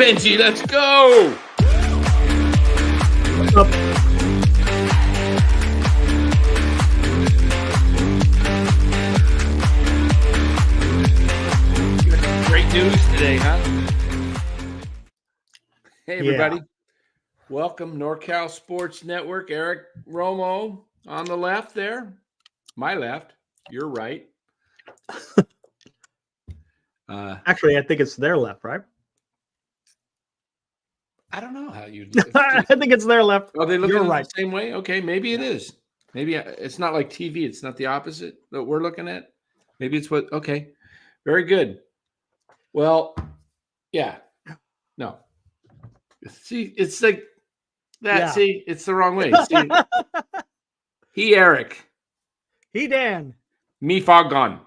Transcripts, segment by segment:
Benji. Let's go. Great news today, huh? Hey, everybody. Yeah. Welcome, NorCal Sports Network. Eric Romo on the left there. My left. Your right. Actually, I think it's their left, right? I don't know how you. I think it's their left. Are they looking at right. The same way? Okay, maybe it is. Maybe it's not like TV. It's not the opposite that we're looking at. Maybe it's what. Okay, very good. Well, yeah. No. See, it's like that. Yeah. See, it's the wrong way. See, he Eric. He Dan. Me Foghorn.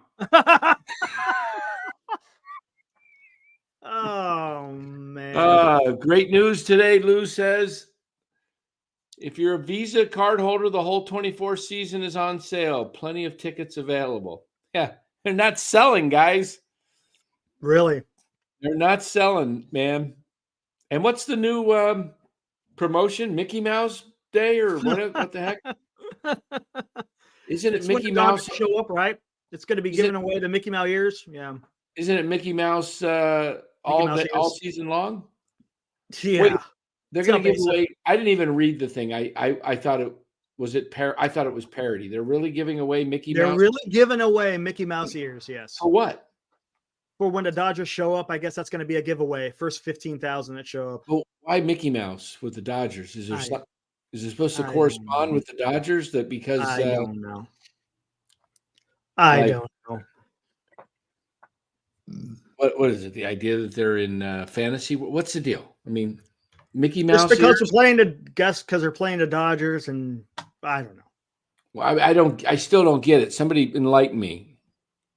Oh, man. Great news today, Lou says. If you're a Visa card holder, the whole 24 season is on sale. Plenty of tickets available. Yeah, they're not selling, guys. Really? They're not selling, man. And what's the new promotion? Mickey Mouse Day or what the heck? Isn't it Mickey Mouse? Show up, right? It's going to be giving away the Mickey Mouse ears. Yeah. Isn't it Mickey Mouse all season long? Yeah. Wait, they're going to give away. I didn't even read the thing. I thought it was I thought it was parody. They're really giving away Mickey Mouse. They're really giving away Mickey Mouse ears. Yes. For what? For when the Dodgers show up, I guess that's going to be a giveaway. First 15,000 that show up. Well, why Mickey Mouse with the Dodgers? Is it supposed to correspond with the Dodgers? That because I don't know. I don't know. What is it? The idea that they're in fantasy? What's the deal? I mean, Mickey Mouse. Just because they're playing because they're playing the Dodgers, and I don't know. Well, I still don't get it. Somebody enlighten me.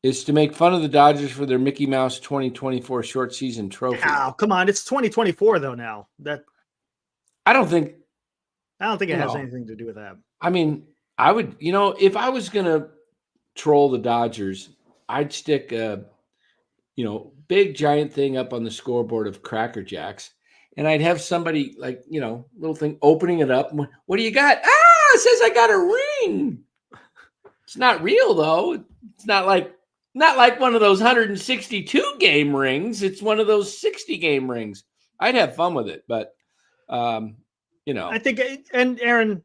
Is to make fun of the Dodgers for their Mickey Mouse 2024 short season trophy. Oh, come on. It's 2024 though now. I don't think it has anything to do with that. I mean, I would, if I was going to troll the Dodgers, I'd stick a big giant thing up on the scoreboard of Cracker Jacks, and I'd have somebody like, little thing opening it up. What do you got? It says I got a ring. It's not real though. It's not like one of those 162 game rings. It's one of those 60 game rings. I'd have fun with it, but I think, and Aaron,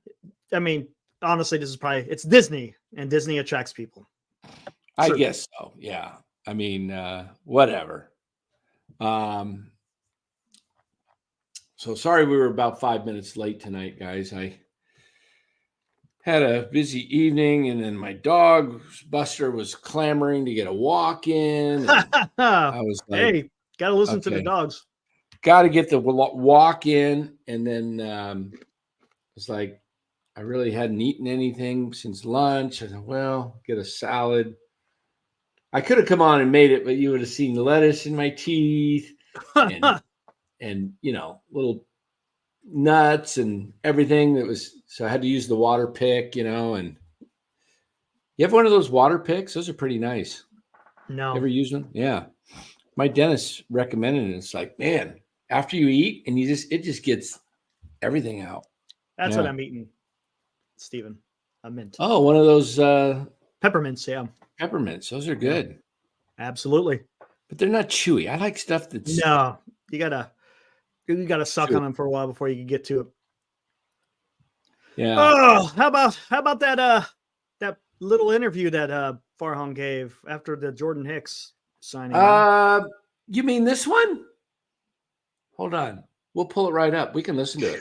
I mean, honestly, it's Disney, and Disney attracts people. I guess so. Yeah. I mean, whatever. So sorry we were about 5 minutes late tonight, guys. I had a busy evening, and then my dog Buster was clamoring to get a walk in. I was like, "Hey, gotta listen to the dogs. Got to get the walk in." And then it's like I really hadn't eaten anything since lunch. I said, "Well, get a salad." I could have come on and made it, but you would have seen lettuce in my teeth, and little nuts and everything that was. So I had to use the water pick, and you have one of those water picks? Those are pretty nice. No. Ever use one? Yeah. My dentist recommended it. It's like, man, after you eat and it just gets everything out. That's what I'm eating, Steven. A mint. Oh, one of those peppermints, yeah. Peppermints. Those are good. Yeah. Absolutely. But they're not chewy. I like stuff that's No. You gotta suck on them for a while before you can get to it. Yeah. Oh, how about that little interview that Farhan gave after the Jordan Hicks signing? You mean this one? Hold on. We'll pull it right up. We can listen to it.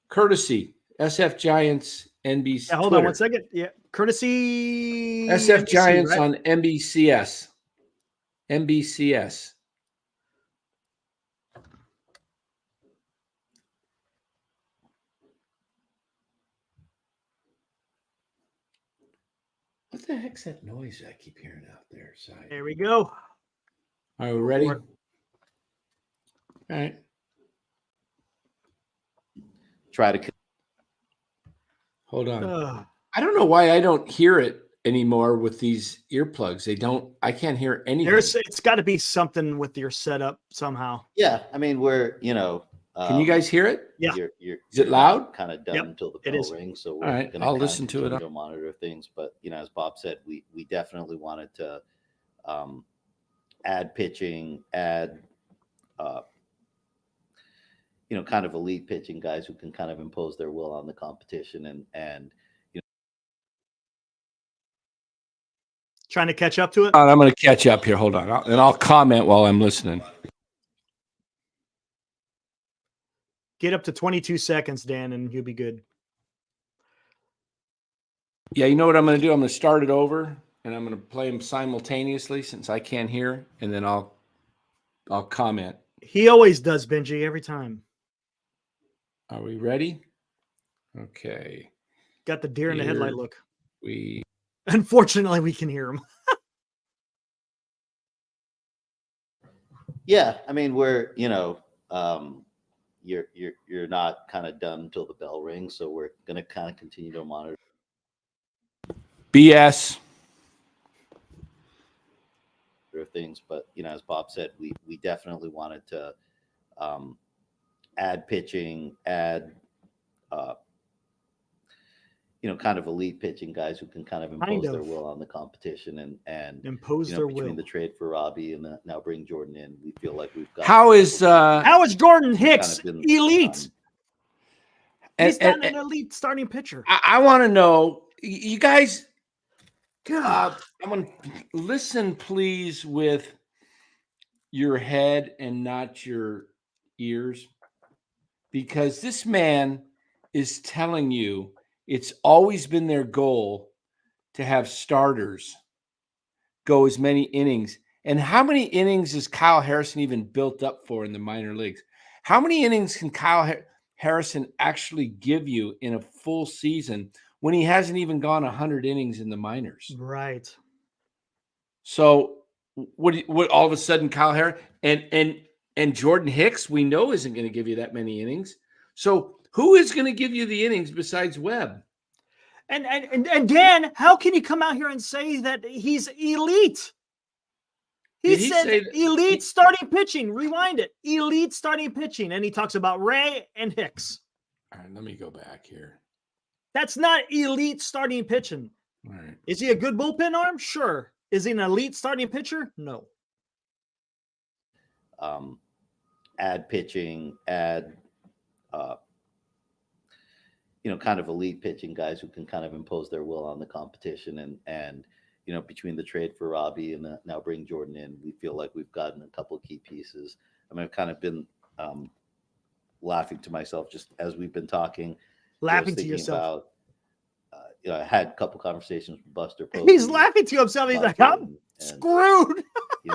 Courtesy SF Giants NBC. Yeah, hold on one second. Yeah. Courtesy SF NBC, Giants right? on NBCS. NBCS. What the heck's that noise I keep hearing out there? Side. There we go. Are we ready? All right. Try to. Hold on. I don't know why I don't hear it anymore with these earplugs. I can't hear anything. It's got to be something with your setup somehow. Yeah, I mean, Can you guys hear it? Yeah. Is it loud? Kind of done Yep, until the it bell is. rings. So All we're right, going I'll to listen to it. to monitor things. But as Bob said, we definitely wanted to add pitching, add kind of elite pitching guys who can kind of impose their will on the competition and Trying to catch up to it. I'm going to catch up here. Hold on, and I'll comment while I'm listening. Get up to 22 seconds, Dan, and you'll be good. Yeah, you know what I'm going to do? I'm going to start it over, and I'm going to play them simultaneously since I can't hear, and then I'll comment. He always does, Benji, every time. Are we ready? Okay. Got the deer in the headlight look. Unfortunately, we can hear him. yeah, I mean, you're not kind of done until the bell rings, so we're going to kind of continue to monitor BS. things. But as Bob said, we definitely wanted to add pitching, add kind of elite pitching guys who can kind of impose their will on the competition and impose their between will. the trade for Robbie and now bring Jordan in. We feel like we've got How is Jordan Hicks kind of elite? He's not and an elite starting pitcher. I want to know, you guys. God. I'm going to listen, please, with your head and not your ears, because this man is telling you it's always been their goal to have starters go as many innings. And how many innings is Kyle Harrison even built up for in the minor leagues? How many innings can Kyle Harrison actually give you in a full season when he hasn't even gone 100 innings in the minors? Right. So what all of a sudden Kyle Harris and Jordan Hicks, we know isn't going to give you that many innings. So who is going to give you the innings besides Webb? And Dan, how can you come out here and say that he's elite? He said elite starting pitching. Rewind it. Elite starting pitching. And he talks about Ray and Hicks. All right, let me go back here. That's not elite starting pitching. All right. Is he a good bullpen arm? Sure. Is he an elite starting pitcher? No. Add pitching, add kind of elite pitching guys who can kind of impose their will on the competition and between the trade for Robbie and now bring Jordan in, we feel like we've gotten a couple of key pieces. I mean, I've kind of been laughing to myself just as we've been talking. Laughing to yourself. I had a couple conversations with Buster Posey. He's laughing to himself. He's like, I'm screwed.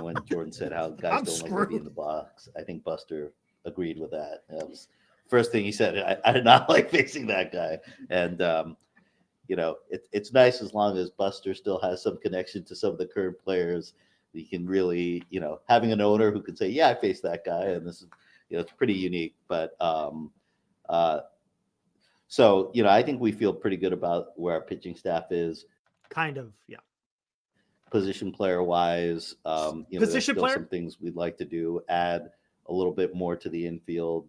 When Jordan said how guys don't like to be in the box, I think Buster agreed with that. That was the first thing he said. I did not like facing that guy. And, it's nice as long as Buster still has some connection to some of the current players. He can really, having an owner who can say, yeah, I faced that guy. And this is, it's pretty unique. But, so, I think we feel pretty good about where our pitching staff is. Kind of, yeah. Position player wise, position player, some things we'd like to do. Add a little bit more to the infield.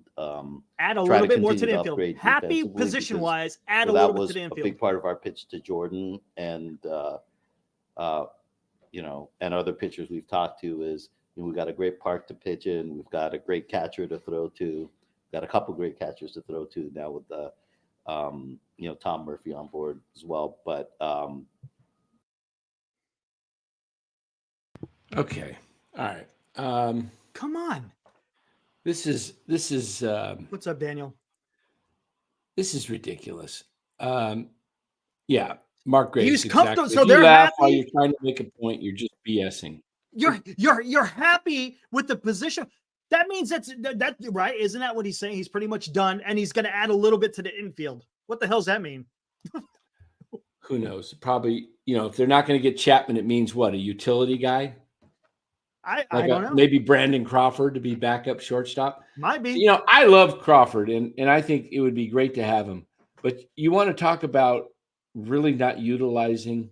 Add a little bit more to the infield. Happy position wise. Add a little bit to the infield. A big part of our pitch to Jordan and and other pitchers we've talked to is we've got a great park to pitch in. We've got a great catcher to throw to. We've got a couple great catchers to throw to now with the Tom Murphy on board as well. But okay, all right. Come on. This is What's up, Daniel? This is ridiculous. Yeah, Mark Graves. He's comfortable. Exactly. So if they're you laugh happy. while you're trying to make a point, you're just BSing. You're happy with the position. That means that's right. Isn't that what he's saying? He's pretty much done, and he's going to add a little bit to the infield. What the hell does that mean? Who knows? Probably, if they're not going to get Chapman, it means what? A utility guy? I don't know. Maybe Brandon Crawford to be backup shortstop. Might be. I love Crawford, and I think it would be great to have him. But you want to talk about really not utilizing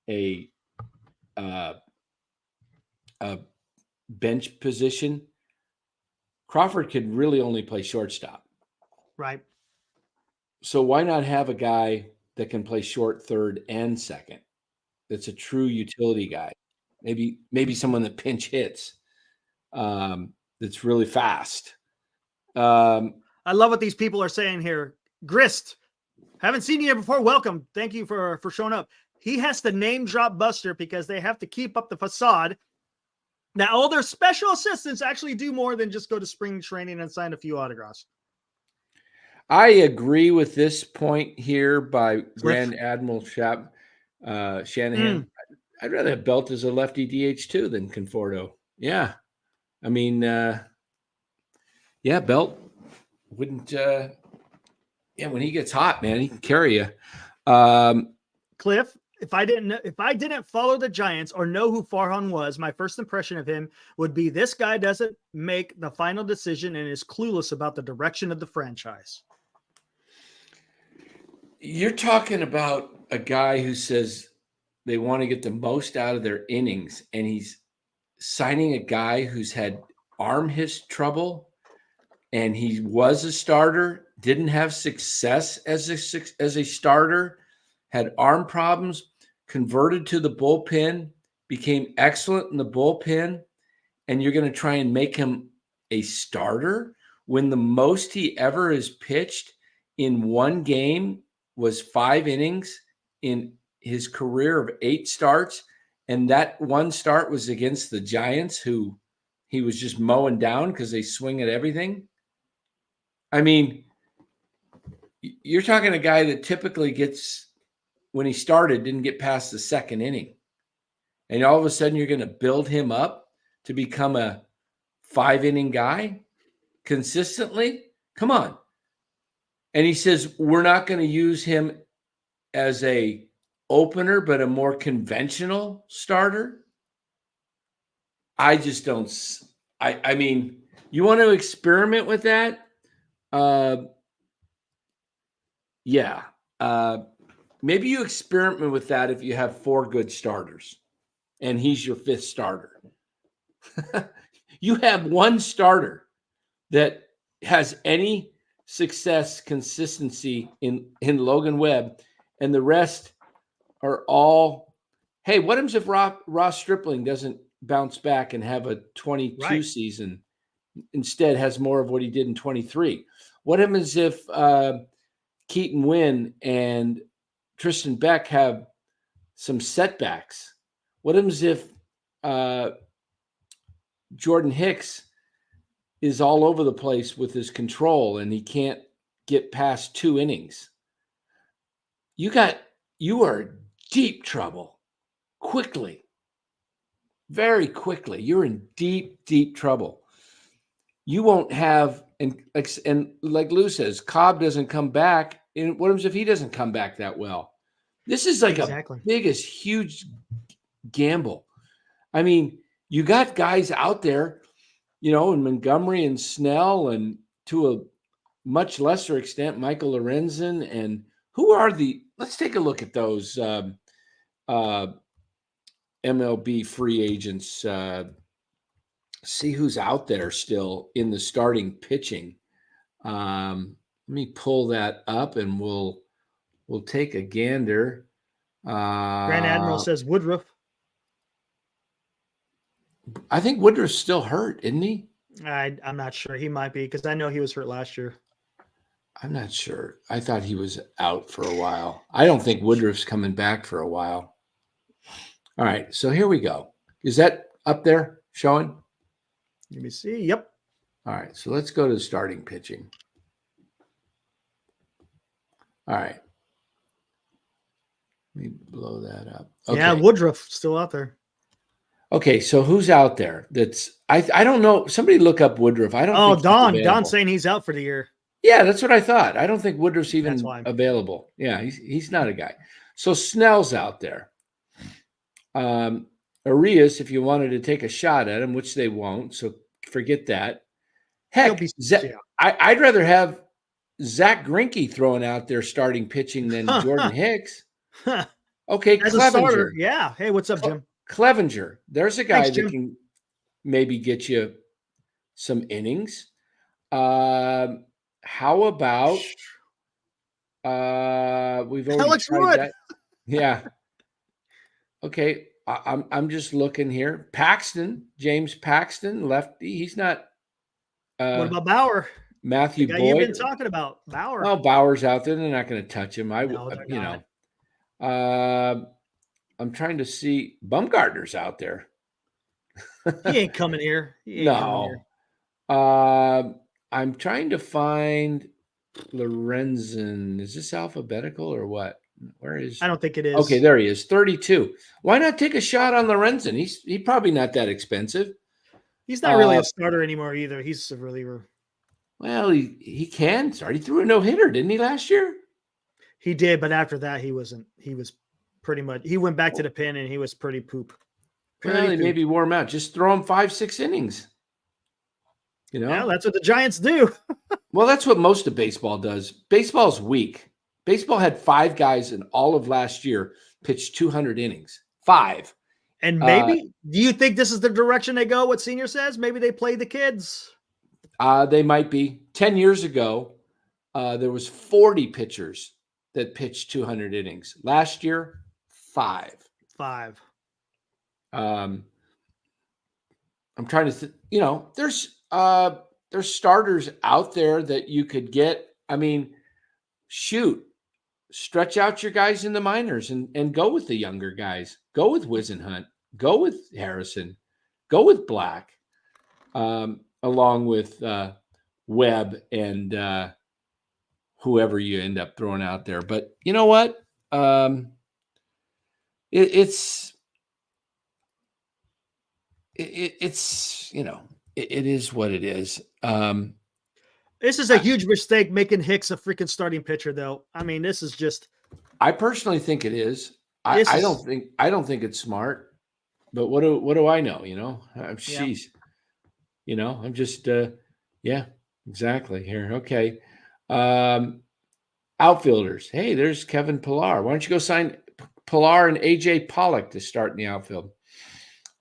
a uh, a bench position, Crawford could really only play shortstop. Right. So why not have a guy that can play short, third, and second? That's a true utility guy. Maybe someone that pinch hits. That's really fast. I love what these people are saying here. Grist, haven't seen you here before. Welcome. Thank you for showing up. He has to name drop Buster because they have to keep up the facade. Now, all their special assistants actually do more than just go to spring training and sign a few autographs. I agree with this point here by Grand Admiral Shanahan. I'd rather have Belt as a lefty DH too than Conforto. Yeah. I mean, Belt wouldn't. When he gets hot, man, he can carry you. Cliff, if I didn't follow the Giants or know who Farhan was, my first impression of him would be this guy doesn't make the final decision and is clueless about the direction of the franchise. You're talking about a guy who says they want to get the most out of their innings, and he's signing a guy who's had arm trouble, and he was a starter, didn't have success as a starter, had arm problems, converted to the bullpen, became excellent in the bullpen, and you're going to try and make him a starter when the most he ever has pitched in one game was 5 innings in his career of 8 starts. And that one start was against the Giants, who he was just mowing down because they swing at everything. I mean, you're talking a guy that typically gets, when he started, didn't get past the 2nd inning. And all of a sudden you're going to build him up to become a 5-inning guy consistently? Come on. And he says, we're not going to use him as a opener, but a more conventional starter. I just don't. I mean, you want to experiment with that? Maybe you experiment with that if you have 4 good starters and he's your 5th starter. You have one starter that has any success, consistency in Logan Webb, and the rest are all, hey, what happens if Ross Stripling doesn't bounce back and have a 22 season, instead has more of what he did in 23? What happens if Keaton Wynn and Tristan Beck have some setbacks? What happens if Jordan Hicks is all over the place with his control and he can't get past 2 innings? You are in deep trouble quickly, very quickly. You're in deep, deep trouble. You won't have, and like Lou says, Cobb doesn't come back. And what happens if he doesn't come back that well? This is like a biggest, huge gamble. I mean, you got guys out there, in Montgomery and Snell, and to a much lesser extent, Michael Lorenzen. And who are let's take a look at those MLB free agents. See who's out there still in the starting pitching. Let me pull that up and we'll take a gander. Grand Admiral says Woodruff. I think Woodruff's still hurt, isn't he? I'm not sure. He might be, because I know he was hurt last year. I'm not sure. I thought he was out for a while. I don't think Woodruff's coming back for a while. All right, so here we go. Is that up there showing? Let me see. Yep. All right, so let's go to the starting pitching. All right. Let me blow that up. Okay. Yeah, Woodruff still out there. Okay, so who's out there? I don't know. Somebody look up Woodruff. I don't. Oh, Don's saying he's out for the year. Yeah, that's what I thought. I don't think Woodruff's even available. Yeah, he's not a guy. So Snell's out there. Arias, if you wanted to take a shot at him, which they won't, so forget that. Heck, I'd rather have Zach Greinke throwing out there starting pitching than Jordan Hicks. Okay, As a starter, Clevenger. yeah. Hey, what's up, Jim? Clevenger. There's a guy Thanks, that Jim. can maybe get you some innings. How about we've already Alex tried Wood. that. Yeah. Okay. I'm just looking here. Paxton, James Paxton, lefty. He's not What about Bauer? The Matthew guy you've been Boyd. talking about, Bauer. Well, Bauer's out there. They're not going to touch him. No, they're not. I'm trying to see. Bumgarner's out there. He ain't coming here. He ain't coming here. No. I'm trying to find Lorenzen. Is this alphabetical or what? Where is? I don't think it is. Okay, there he is. 32. Why not take a shot on Lorenzen? He's probably not that expensive. He's not really a starter anymore either. He's a reliever. Well, he can start. He threw a no-hitter, didn't he, last year? He did, but after that, he wasn't. He was pretty much. He went back to the pen, and he was pretty poop. Well, he maybe wore him out. Just throw him 5-6 innings. You know? Yeah, that's what the Giants do. Well, that's what most of baseball does. Baseball's weak. Baseball had 5 guys in all of last year pitch 200 innings. 5. And maybe, do you think this is the direction they go? What Senior says? Maybe they play the kids. They might be. 10 years ago, there was 40 pitchers that pitched 200 innings. Last year, 5. 5. I'm trying to, there's starters out there that you could get. I mean, shoot, stretch out your guys in the minors and go with the younger guys. Go with Wisenhunt. Go with Harrison. Go with Black, along with Webb and whoever you end up throwing out there. But you know what? It's it is what it is. This is a huge mistake making Hicks a freaking starting pitcher, though. I mean, this is just. I personally think it is. I don't think it's smart. But what do I know? Sheesh. I'm just yeah, exactly here. Okay. Outfielders. Hey, there's Kevin Pillar. Why don't you go sign Pillar and AJ Pollock to start in the outfield?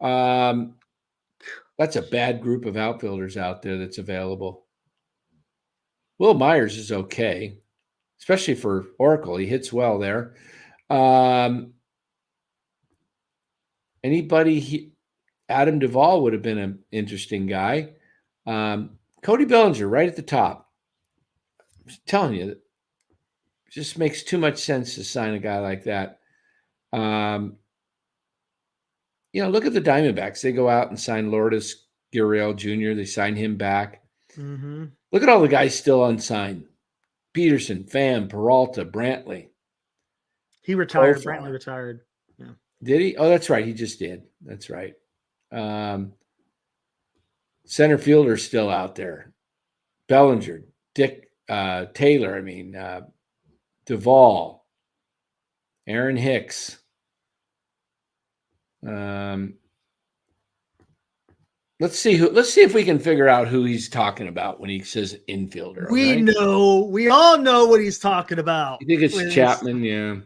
That's a bad group of outfielders out there that's available. Will Myers is okay, especially for Oracle. He hits well there. Adam Duvall would have been an interesting guy. Cody Bellinger right at the top. I'm telling you, it just makes too much sense to sign a guy like that. Look at the Diamondbacks. They go out and sign Lourdes Gurriel Jr. They sign him back. Mm-hmm. Look at all the guys still unsigned. Peterson, Pham, Peralta, Brantley. He retired. Brantley retired. Yeah. Did he? Oh, that's right. He just did. That's right. Center fielder's still out there. Bellinger, Dick Taylor, Duvall, Aaron Hicks. Let's see if we can figure out who he's talking about when he says infielder. We all know what he's talking about. You think it's Chapman? Yeah.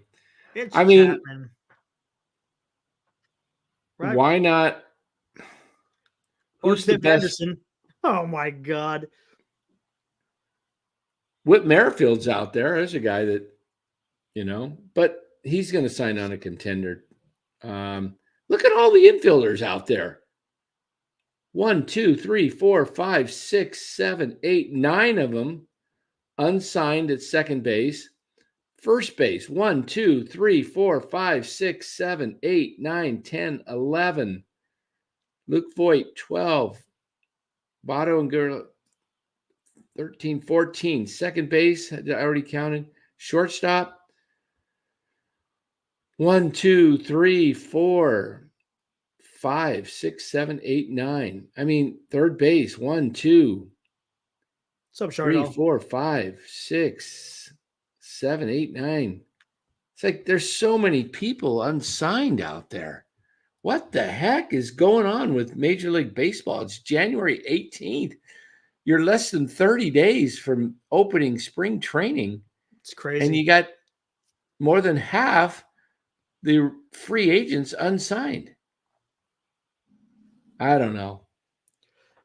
It's Chapman. Right. Why not? Who's the best? Henderson. Oh my God. Whit Merrifield's out there. There's a guy that, but he's going to sign on a contender. Look at all the infielders out there. 1, 2, 3, 4, 5, 6, 7, 8, 9 of them unsigned at second base. First base, 1, 2, 3, 4, 5, 6, 7, 8, 9, 10, 11. Luke Voigt, 12. Votto and Gurriel, 13, 14. Second base, I already counted. Shortstop, 1, 2, 3, 4, 5, 6, 7, 8, 9. Third base, 1, 2, 3, 4, 5, 6, 7, 8, 9. It's like there's so many people unsigned out there. What the heck is going on with Major League Baseball? It's January 18th. You're less than 30 days from opening spring training. It's crazy. And you got more than half the free agents unsigned. I don't know.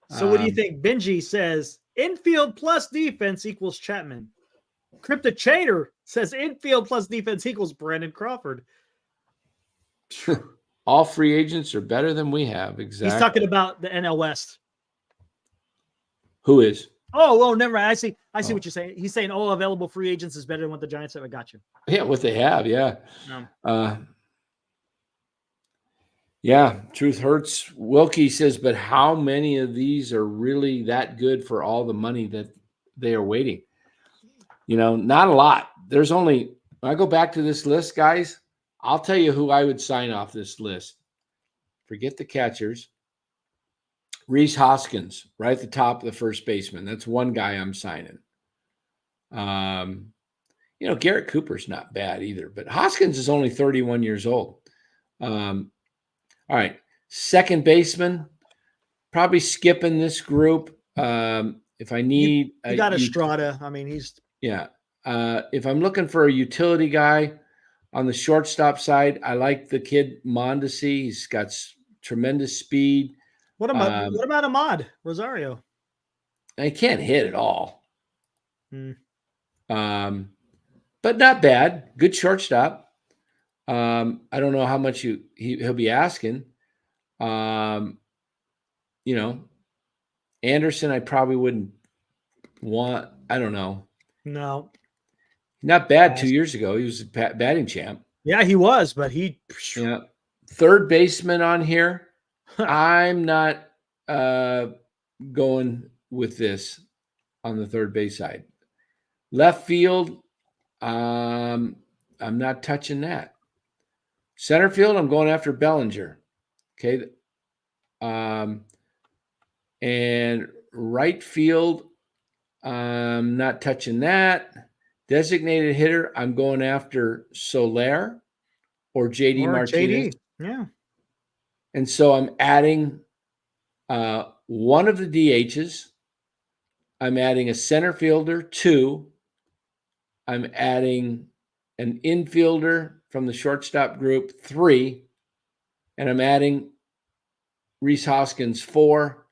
So what do you think? Benji says infield plus defense equals Chapman. Crypto Chater says infield plus defense equals Brandon Crawford. All free agents are better than we have. Exactly. He's talking about the NL West. Who is? Oh, never mind. I see what you're saying. He's saying all available free agents is better than what the Giants have. I got you. Yeah, what they have. Yeah. Yeah, truth hurts. Wilkie says, but how many of these are really that good for all the money that they are waiting? Not a lot. There's only, when I go back to this list, guys, I'll tell you who I would sign off this list. Forget the catchers. Rhys Hoskins, right at the top of the first baseman. That's one guy I'm signing. Garrett Cooper's not bad either, but Hoskins is only 31 years old. All right. Second baseman, probably skipping this group. If I need, you got Estrada. I mean, he's if I'm looking for a utility guy on the shortstop side, I like the kid Mondesi. He's got tremendous speed. What about Ahmad Rosario? He can't hit at all. But not bad. Good shortstop. I don't know how much he'll be asking. Anderson, I probably wouldn't want. I don't know. No, not bad. 2 years ago, he was a batting champ. Yeah, he was, but he. Yeah, third baseman on here. I'm not going with this on the third base side. Left field, I'm not touching that. Center field, I'm going after Bellinger. Okay. And right field, I'm not touching that. Designated hitter, I'm going after Soler or JD Martinez. JD. Yeah. And so I'm adding one of the DHs. I'm adding a center fielder, 2. I'm adding an infielder from the shortstop group, 3. And I'm adding Rhys Hoskins, 4.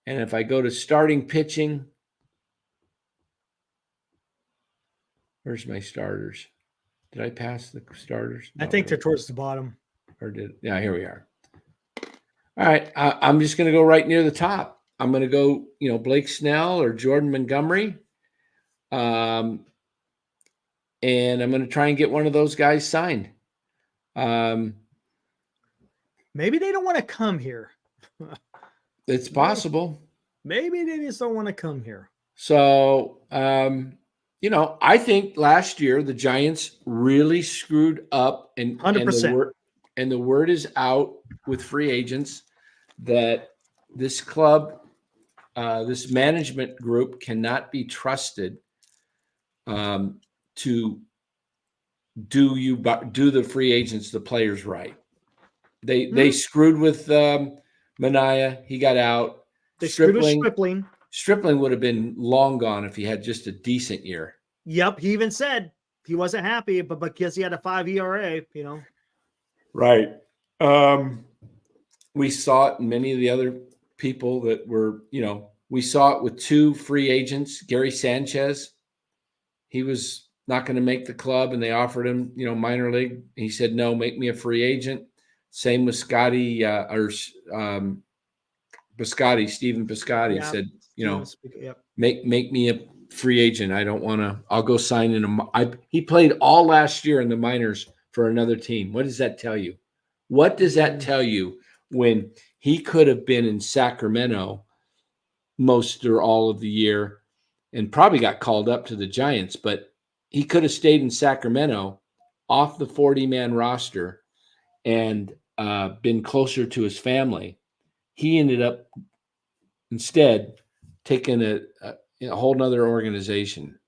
And if I go to starting pitching, where's my starters? Did I pass the starters? I think they're towards the bottom. Yeah, here we are. All right. I'm just going to go right near the top. I'm going to go, Blake Snell or Jordan Montgomery. And I'm going to try and get one of those guys signed. Maybe they don't want to come here. It's possible. Maybe they just don't want to come here. So, I think last year the Giants really screwed up, and 100%. And the word is out with free agents that this club, this management group cannot be trusted to do the free agents, the players right. They screwed with Manaea. He got out. They screwed with Stripling. Stripling would have been long gone if he had just a decent year. Yep. He even said he wasn't happy, but because he had a 5 ERA, Right. We saw it in many of the other people that were, we saw it with 2 free agents. Gary Sanchez, he was not going to make the club, and they offered him, minor league. He said, no, make me a free agent. Same with Stephen Piscotty said, make me a free agent. I don't want to, I'll go sign in he played all last year in the minors for another team. What does that tell you? What does that tell you when he could have been in Sacramento most or all of the year and probably got called up to the Giants, but he could have stayed in Sacramento off the 40-man roster and been closer to his family. He ended up instead taking a whole nother organization.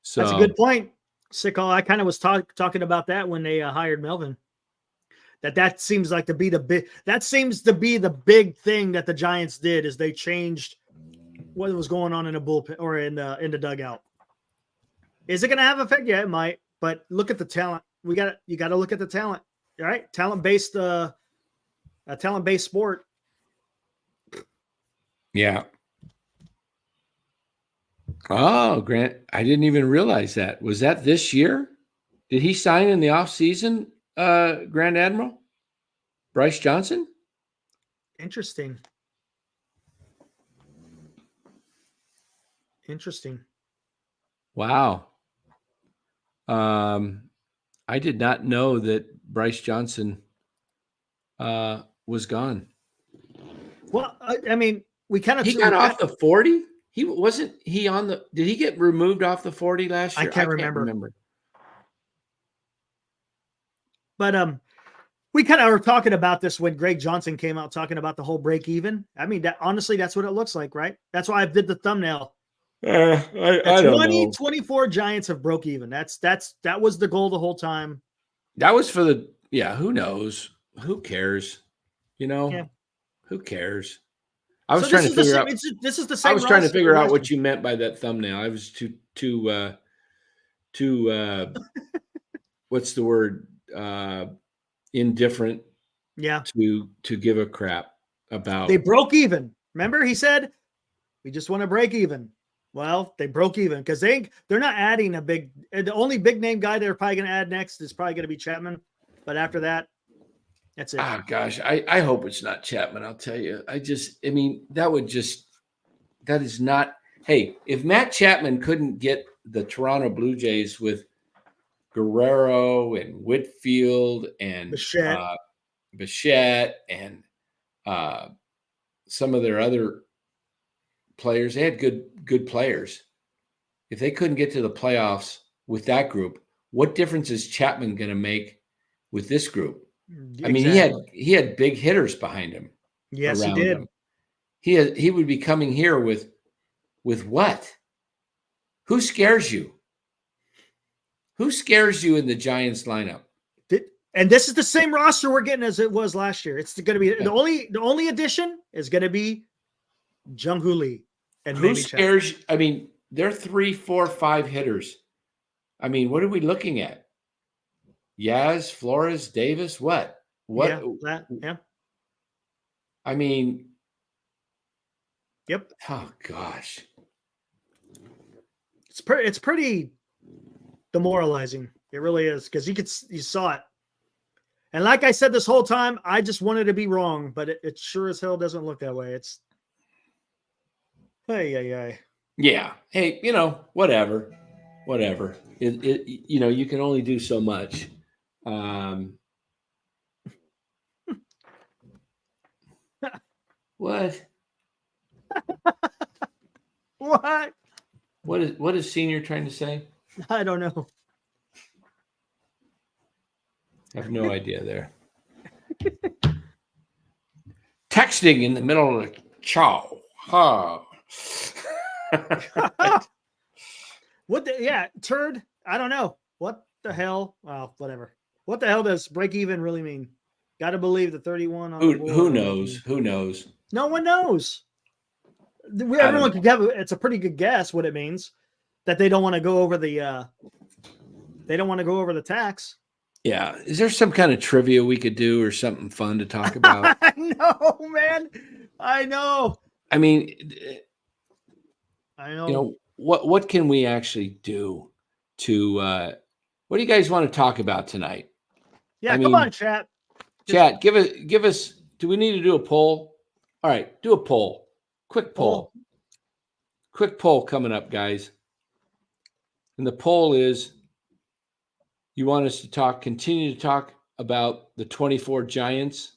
So that's a good point. Sickle, I kind of was talking about that when they hired Melvin. That seems like to be the big. That seems to be the big thing that the Giants did is they changed what was going on in the bullpen or in the dugout. Is it going to have effect? Yeah, it might. But look at the talent you got to look at the talent. All right, talent-based sport. Yeah. Oh, Grant, I didn't even realize that. Was that this year? Did he sign in the offseason, Grand Admiral? Bryce Johnson? Interesting. Wow. I did not know that Bryce Johnson was gone. Well, I mean, we kind of he got off the 40. He wasn't. He on the. Did he get removed off the 40 last year? I can't remember. But we kind of were talking about this when Greg Johnson came out talking about the whole break even. I mean, honestly, that's what it looks like, right? That's why I did the thumbnail. I don't know. 24 Giants have broke even. That was the goal the whole time. That was for the who knows? Who cares? Yeah. Who cares? I was trying to figure out. This is the same. I was trying to figure out what you meant by that thumbnail. I was too what's the word? Indifferent. Yeah. To give a crap about. They broke even. Remember, he said, "We just want to break even." Well, they broke even because they're not adding the only big name guy they're probably going to add next is probably going to be Chapman. But after that, that's it. Oh gosh, I hope it's not Chapman. I'll tell you. That is not. Hey, if Matt Chapman couldn't get the Toronto Blue Jays with Guerrero and Whitfield and Bichette and some of their other players, they had good players. If they couldn't get to the playoffs with that group, what difference is Chapman going to make with this group? Exactly. I mean, he had big hitters behind him. Yes, he did. He would be coming here with what? Who scares you? Who scares you in the Giants lineup? And this is the same roster we're getting as it was last year. It's going to be the only addition is going to be Jung-Hoo Lee. And who scares you? I mean, they're 3, 4, 5 hitters. I mean, what are we looking at? Yaz, Flores, Davis, what? Yeah. I mean, yep. Oh gosh. It's pretty demoralizing. It really is, because you saw it. And like I said this whole time, I just wanted to be wrong, but it sure as hell doesn't look that way. It's hey. Yeah. Hey, whatever. You can only do so much. What? What is Senior trying to say? I don't know. I have no idea there. Texting in the middle of the chow. Turd. I don't know. What the hell? Well, whatever. What the hell does break even really mean? Got to believe the 31 on the board. Who knows? Who knows? No one knows. Everyone could have. It's a pretty good guess what it means. That they don't want to go over the. They don't want to go over the tax. Yeah. Is there some kind of trivia we could do or something fun to talk about? I know, man. I know. I mean, I know. What can we actually do to? What do you guys want to talk about tonight? Yeah, come on, chat. Chat, give us. Do we need to do a poll? All right, do a poll. Quick poll. Quick poll coming up, guys. And the poll is: you want us to continue to talk about the 24 Giants?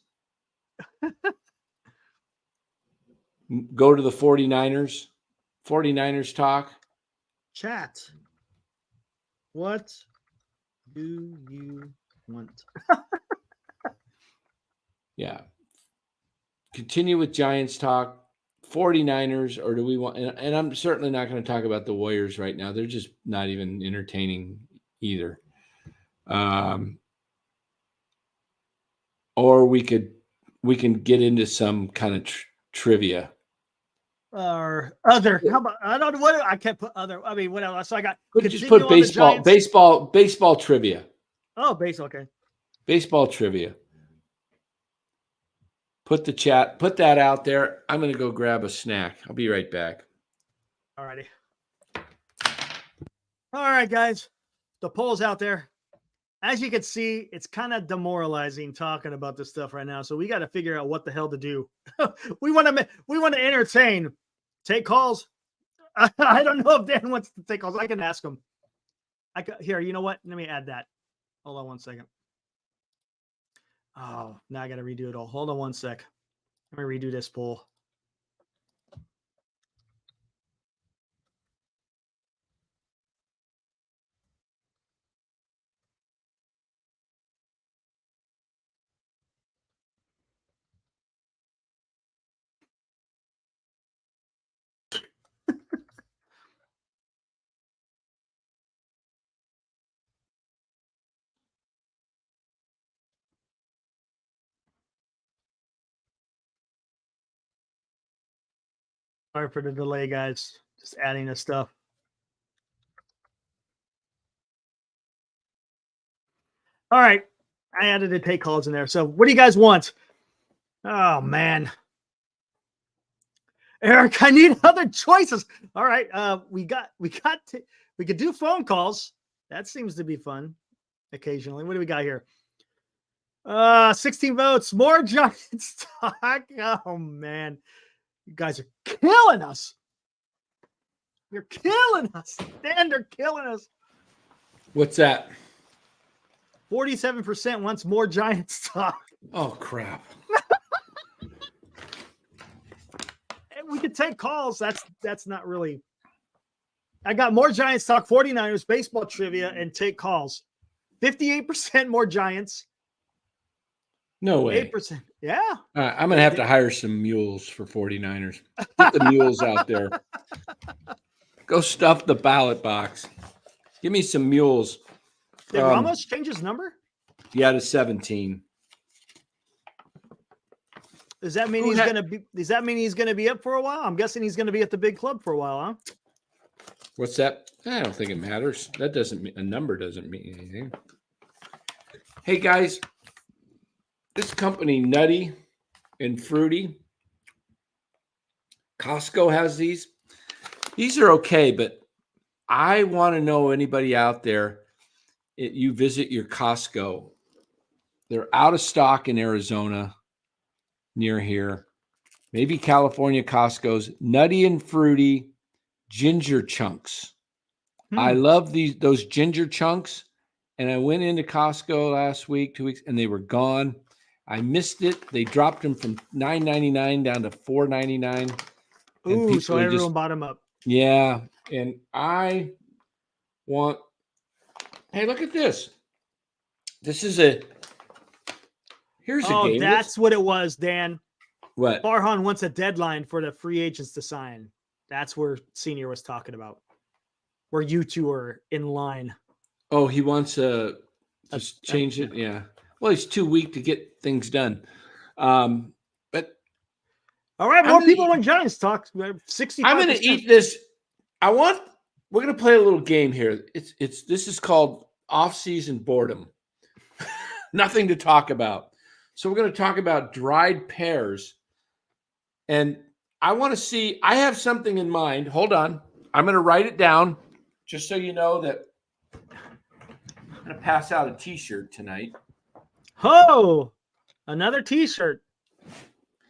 Go to the 49ers. 49ers talk. Chat. What do you want? Yeah. Continue with Giants talk. 49ers, or do we want, and I'm certainly not going to talk about the Warriors right now. They're just not even entertaining either. Or we can get into some kind of trivia. Or other. How about, I don't know what I can't put other. I mean, what else? So I got. Just put baseball trivia. Oh, base. Okay. Baseball trivia. Put that out there. I'm going to go grab a snack. I'll be right back. All righty. All right, guys. The poll's out there. As you can see, it's kind of demoralizing talking about this stuff right now. So we got to figure out what the hell to do. we want to entertain. Take calls. I don't know if Dan wants to take calls. I can ask him. Here, you know what? Let me add that. Hold on one second. Oh, now I got to redo it all. Hold on one sec. Let me redo this poll. Sorry for the delay, guys. Just adding this stuff. All right. I added the take calls in there. So what do you guys want? Oh, man. Eric, I need other choices. All right. We could do phone calls. That seems to be fun occasionally. What do we got here? 16 votes. More Giants talk. Oh, man. You guys are killing us. You're killing us. Dan, they're killing us. What's that? 47% wants more Giants talk. Oh, crap. We could take calls. That's not really. I got more Giants talk, 49ers, baseball trivia, and take calls. 58% more Giants. No way. 8%. Yeah. I'm going to have to hire some mules for 49ers. Get the mules out there. Go stuff the ballot box. Give me some mules. Did Ramos change his number? Yeah, to 17. Does that mean Does that mean he's gonna be up for a while? I'm guessing he's gonna be at the big club for a while, huh? What's that? I don't think it matters. That doesn't mean a number doesn't mean anything. Hey guys, this company Nutty and Fruity, Costco has these. These are okay, but I want to know anybody out there. You visit your Costco. They're out of stock in Arizona, near here. Maybe California Costco's Nutty and Fruity ginger chunks. I love those ginger chunks. And I went into Costco last week, 2 weeks, and they were gone. I missed it. They dropped them from $9.99 down to $4.99. Ooh, so everyone bought them up. Yeah, and I want. Hey, look at this. This is Here's a game. That's what it was, Dan. What? Farhan wants a deadline for the free agents to sign. That's where Senior was talking about. Where you two are in line. Oh, he wants to just change it. Yeah. Well, he's too weak to get things done. But all right, more people want Giants talk. 65%. I'm going to eat this. We're going to play a little game here. This is called off-season boredom. Nothing to talk about. So we're going to talk about dried pears. And I want to see, I have something in mind. Hold on. I'm going to write it down just so you know that I'm going to pass out a t-shirt tonight. Oh, another t-shirt.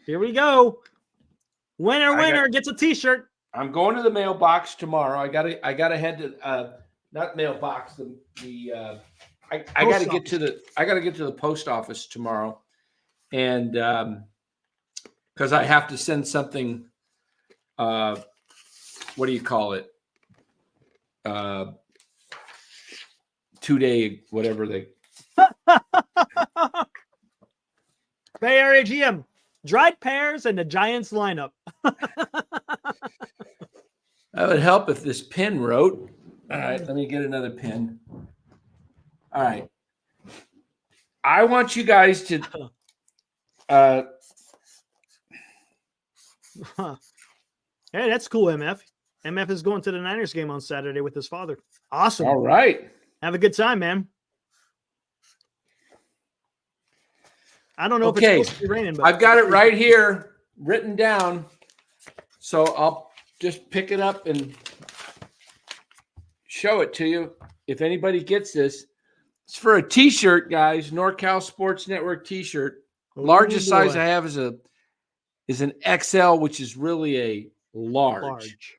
Here we go. Winner gets a t-shirt. I'm going to the mailbox tomorrow. I gotta head to not mailbox, I gotta get to the post office tomorrow. And because I have to send something, what do you call it? 2-day, whatever they. Bay Area GM, dried pears and the Giants lineup. That would help if this pen wrote. All right, let me get another pen. All right. I want you guys to Hey, that's cool, MF. MF is going to the Niners game on Saturday with his father. Awesome. All right. Have a good time, man. I don't know if Okay. it's supposed to be raining, but I've got it right here written down. So I'll just pick it up and show it to you. If anybody gets this, it's for a t-shirt, guys. NorCal Sports Network t-shirt. Largest size I have is an XL, which is really a large.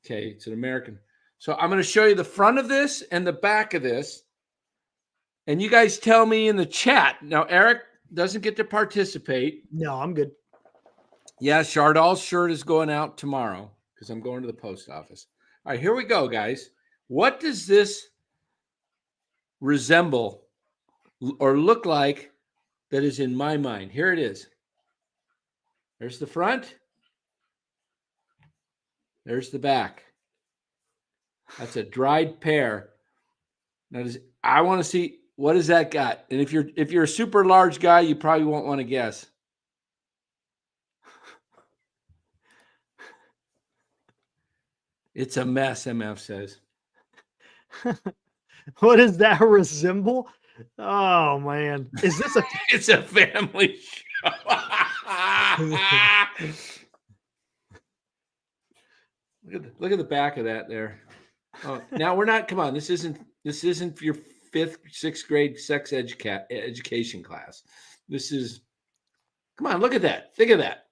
Okay, it's an American. So I'm going to show you the front of this and the back of this. And you guys tell me in the chat. Now, Eric doesn't get to participate. No, I'm good. Yeah, Chardal's shirt is going out tomorrow because I'm going to the post office. All right, here we go, guys. What does this resemble or look like that is in my mind? Here it is. There's the front. There's the back. That's a dried pear. Now, I want to see what does that got. And if you're a super large guy, you probably won't want to guess. It's a mess, MF says. What does that resemble? Oh man, is this a? It's a family show. Look at the back of that there. Oh, now we're not. Come on, this isn't your 5th, 6th grade sex education class. This is. Come on, look at that. Think of that.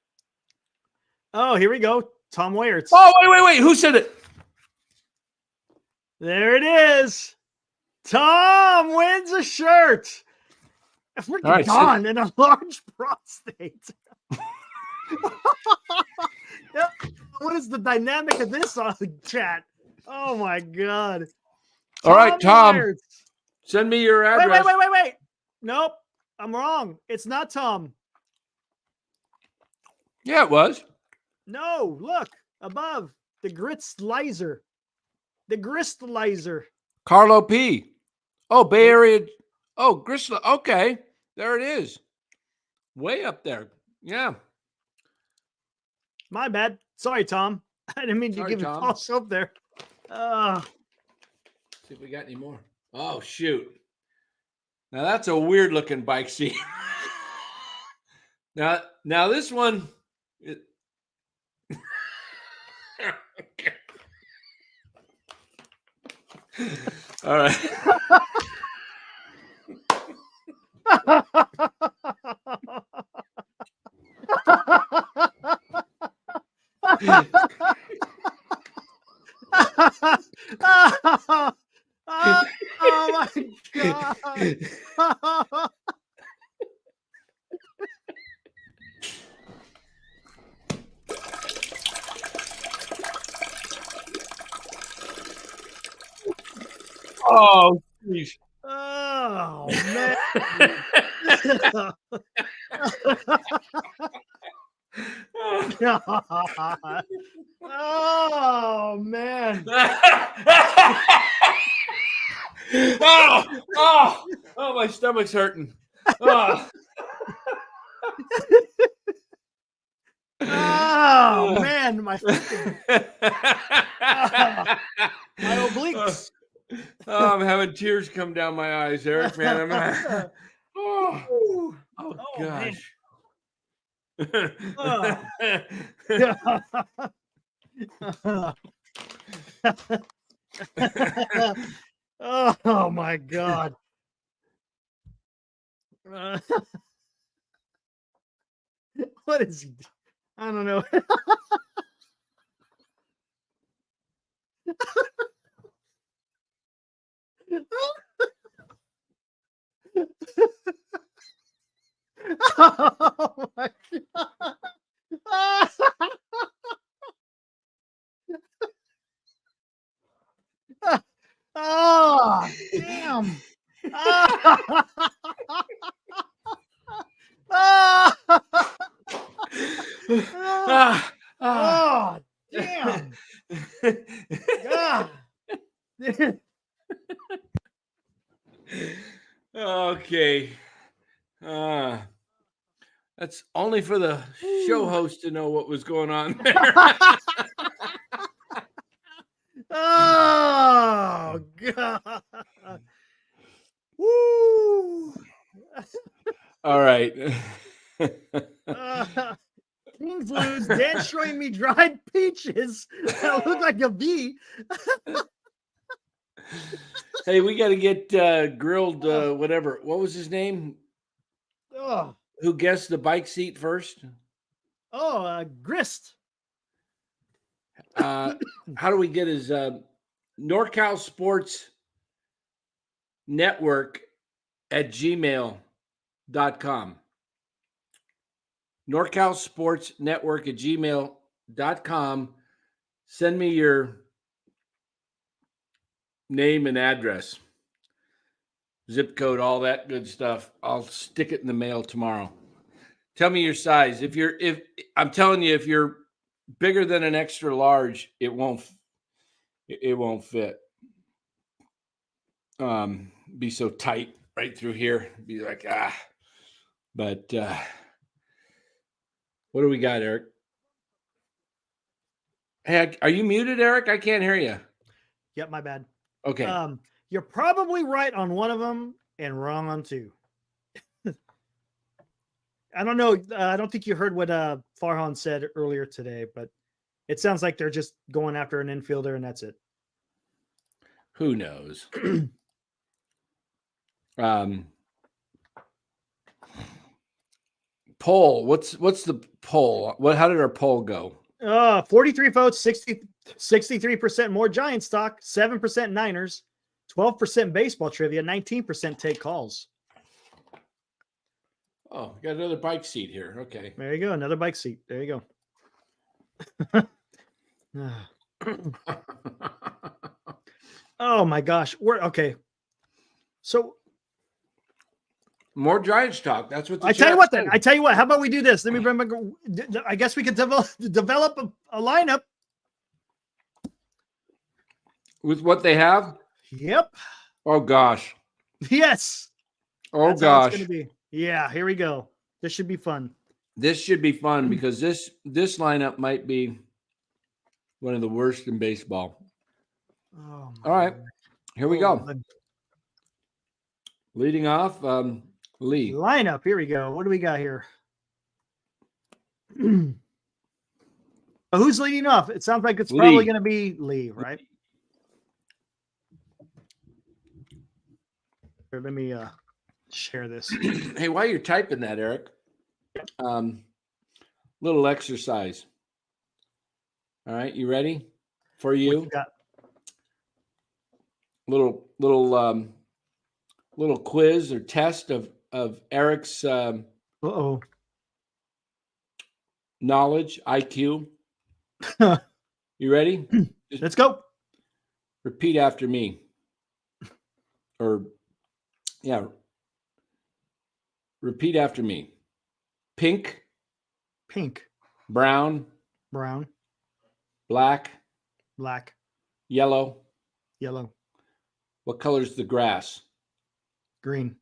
Oh, here we go. Tom Wayers. Oh, wait. Who said it? There it is. Tom wins a shirt. A freaking Don and a large prostate. Yep. What is the dynamic of this on the chat? Oh my God. All right, Tom. Wayers. Send me your address. Wait. Nope. I'm wrong. It's not Tom. Yeah, it was. No, look above the Gristlizer. The Gristlizer. Carlo P. Oh, Bay Area. Oh, Gristler. Okay, there it is. Way up there. Yeah. My bad. Sorry, Tom. I didn't mean to give you false hope there. See if we got any more. Oh, shoot. Now that's a weird looking bike seat. now this one. All right. Oh my God. Oh, geez. Oh man. God. Oh man. Oh, my stomach's hurting. Oh. Oh man, my obliques. Oh, I'm having tears come down my eyes, Eric. Man, gosh. Oh my God. What is he? I don't know. Oh my God. Oh, damn. Oh, damn. God. Okay. That's only for the show host to know what was going on there. Oh, God. Woo. All right. Kings lose. Dan showing me dried peaches that look like a V. Hey, we got to get grilled. Whatever. What was his name? Oh, Who guessed the bike seat first? Grist. How do we get his NorCal Sports Network at gmail.com? NorCal Sports Network at gmail.com. Send me your name and address, zip code, all that good stuff. I'll stick it in the mail tomorrow. Tell me your size. If I'm telling you, if you're bigger than an extra large, it won't fit. Be so tight right through here. Be like, but what do we got, Eric? Hey, are you muted, Eric? I can't hear you. Yep, my bad. Okay. You're probably right on one of them and wrong on two. I don't know. I don't think you heard what Farhan said earlier today, but it sounds like they're just going after an infielder and that's it. Who knows? Poll. What's the poll? How did our poll go? 43 votes, 63% more Giants talk, 7% Niners, 12% baseball trivia, 19% take calls. Oh, got another bike seat here. Okay. There you go. Another bike seat. There you go. Oh my gosh. We're okay. So more Giants talk. That's what I tell you what. Then I tell you what. How about we do this? Let me remember. I guess we could develop a lineup with what they have. Yep. Oh gosh. Yes. Oh That's gosh. How it's gonna be. Yeah. Here we go. This should be fun. This should be fun because this lineup might be one of the worst in baseball. Oh. All right. Here we go. God. Leading off, Lee. Lineup. Here we go. What do we got here? Who's leading off? It sounds like it's probably going to be Lee, right? Here, let me share this. Hey, while you're typing that, Eric, little exercise. All right, you ready? For you, What you got? little quiz or test of Eric's knowledge, IQ. You ready? Let's go. Repeat after me. Repeat after me. Pink. Brown. Black. Yellow. What color is the grass? Green.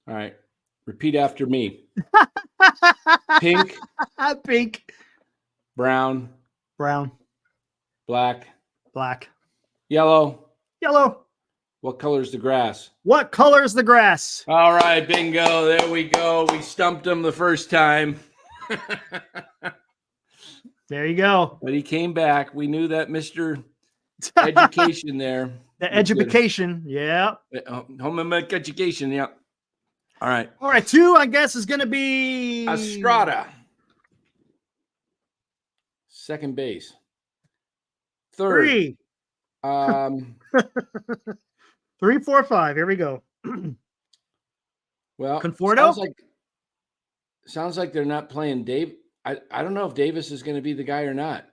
All right. Repeat after me. Pink. Brown. Black. Yellow. What color is the grass? What color is the grass? All right, bingo. There we go. We stumped him the first time. There you go. But he came back. We knew that Mr. Education there. The education. Yeah. Home education. Yeah. All right. 2, I guess, is going to be Estrada. Second base. Third. 3. 3, 4, 5. Here we go. Well, Conforto? Sounds like they're not playing Dave. I don't know if Davis is going to be the guy or not.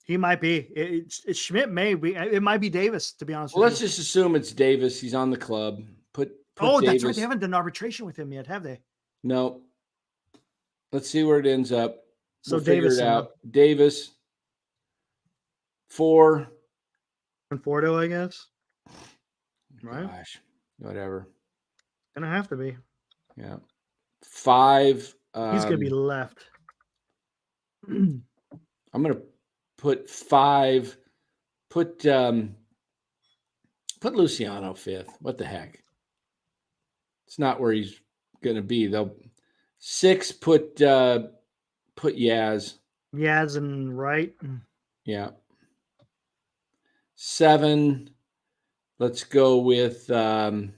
He might be. It's Schmidt may be. It might be Davis, to be honest Well, with let's you. just assume it's Davis. He's on the club. Put Davis. Davis. That's right. They haven't done arbitration with him yet, have they? No. Let's see where it ends up. So we'll Davis figure it out. Davis. 4. Conforto, I guess. Right. Gosh, whatever. Gonna have to be. Yeah. 5. He's gonna be left. I'm gonna put 5. Put Luciano 5th. What the heck? It's not where he's going to be. They'll 6 put Yaz. Yaz and right. Yeah. 7. Let's go with. Hold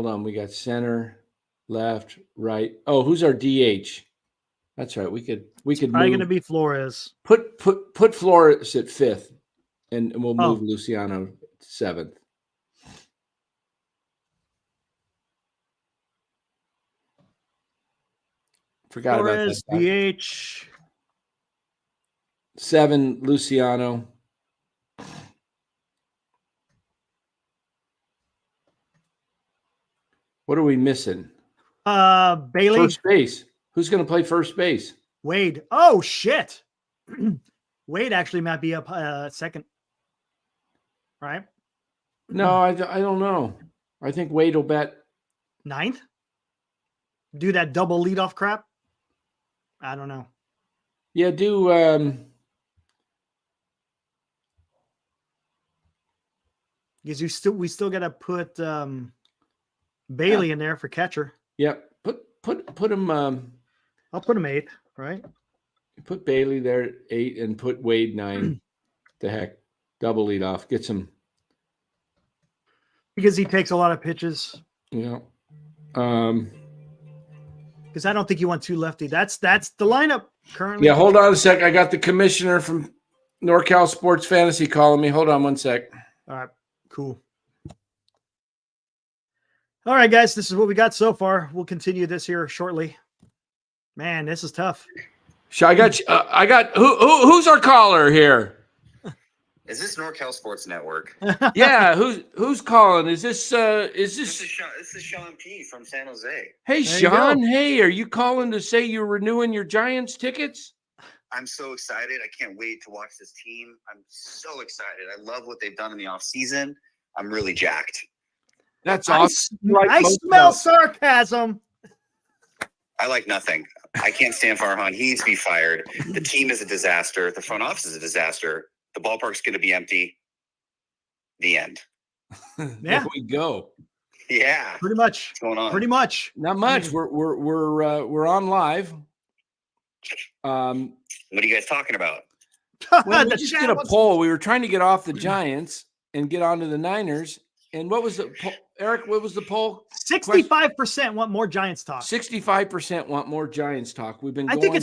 on, we got center, left, right. Oh, who's our DH? That's right. We could Probably going to be Flores. Put Flores at 5th, and we'll move Luciano to 7th. Forgot Flores, about that. DH. 7, Luciano. What are we missing? Bailey. First base. Who's going to play first base? Wade. Oh, shit. Wade actually might be up second. Right? No, I don't know. I think Wade will bat 9th. Do that double leadoff crap. I don't know. Yeah, do because we still got to put Bailey in there for catcher. Yeah, put him. I'll put him 8, right? Put Bailey there at 8 and put Wade 9. The heck, double lead off. Get some because he takes a lot of pitches. Yeah. Because I don't think you want 2 lefty. That's the lineup currently. Yeah, hold on a sec. I got the commissioner from NorCal Sports Fantasy calling me. Hold on one sec. All right, cool. All right, guys, this is what we got so far. We'll continue this here shortly. Man, this is tough. I got who's our caller here? Is this NorCal Sports Network? Yeah, who's calling? Is this This is Sean P from San Jose. Hey, Sean. Hey, are you calling to say you're renewing your Giants tickets? I'm so excited. I can't wait to watch this team. I'm so excited. I love what they've done in the offseason. I'm really jacked. That's awesome. I smell sarcasm. I like nothing. I can't stand Farhan. He needs to be fired. The team is a disaster. The front office is a disaster. The ballpark's going to be empty. The end. There we go. Yeah. Pretty much. What's going on? Pretty much. Not much. We're on live. What are you guys talking about? Well, we just did a poll. We were trying to get off the Giants and get onto the Niners. And what was the Eric? What was the poll? 65% want more Giants talk. 65% want more Giants talk. We've been going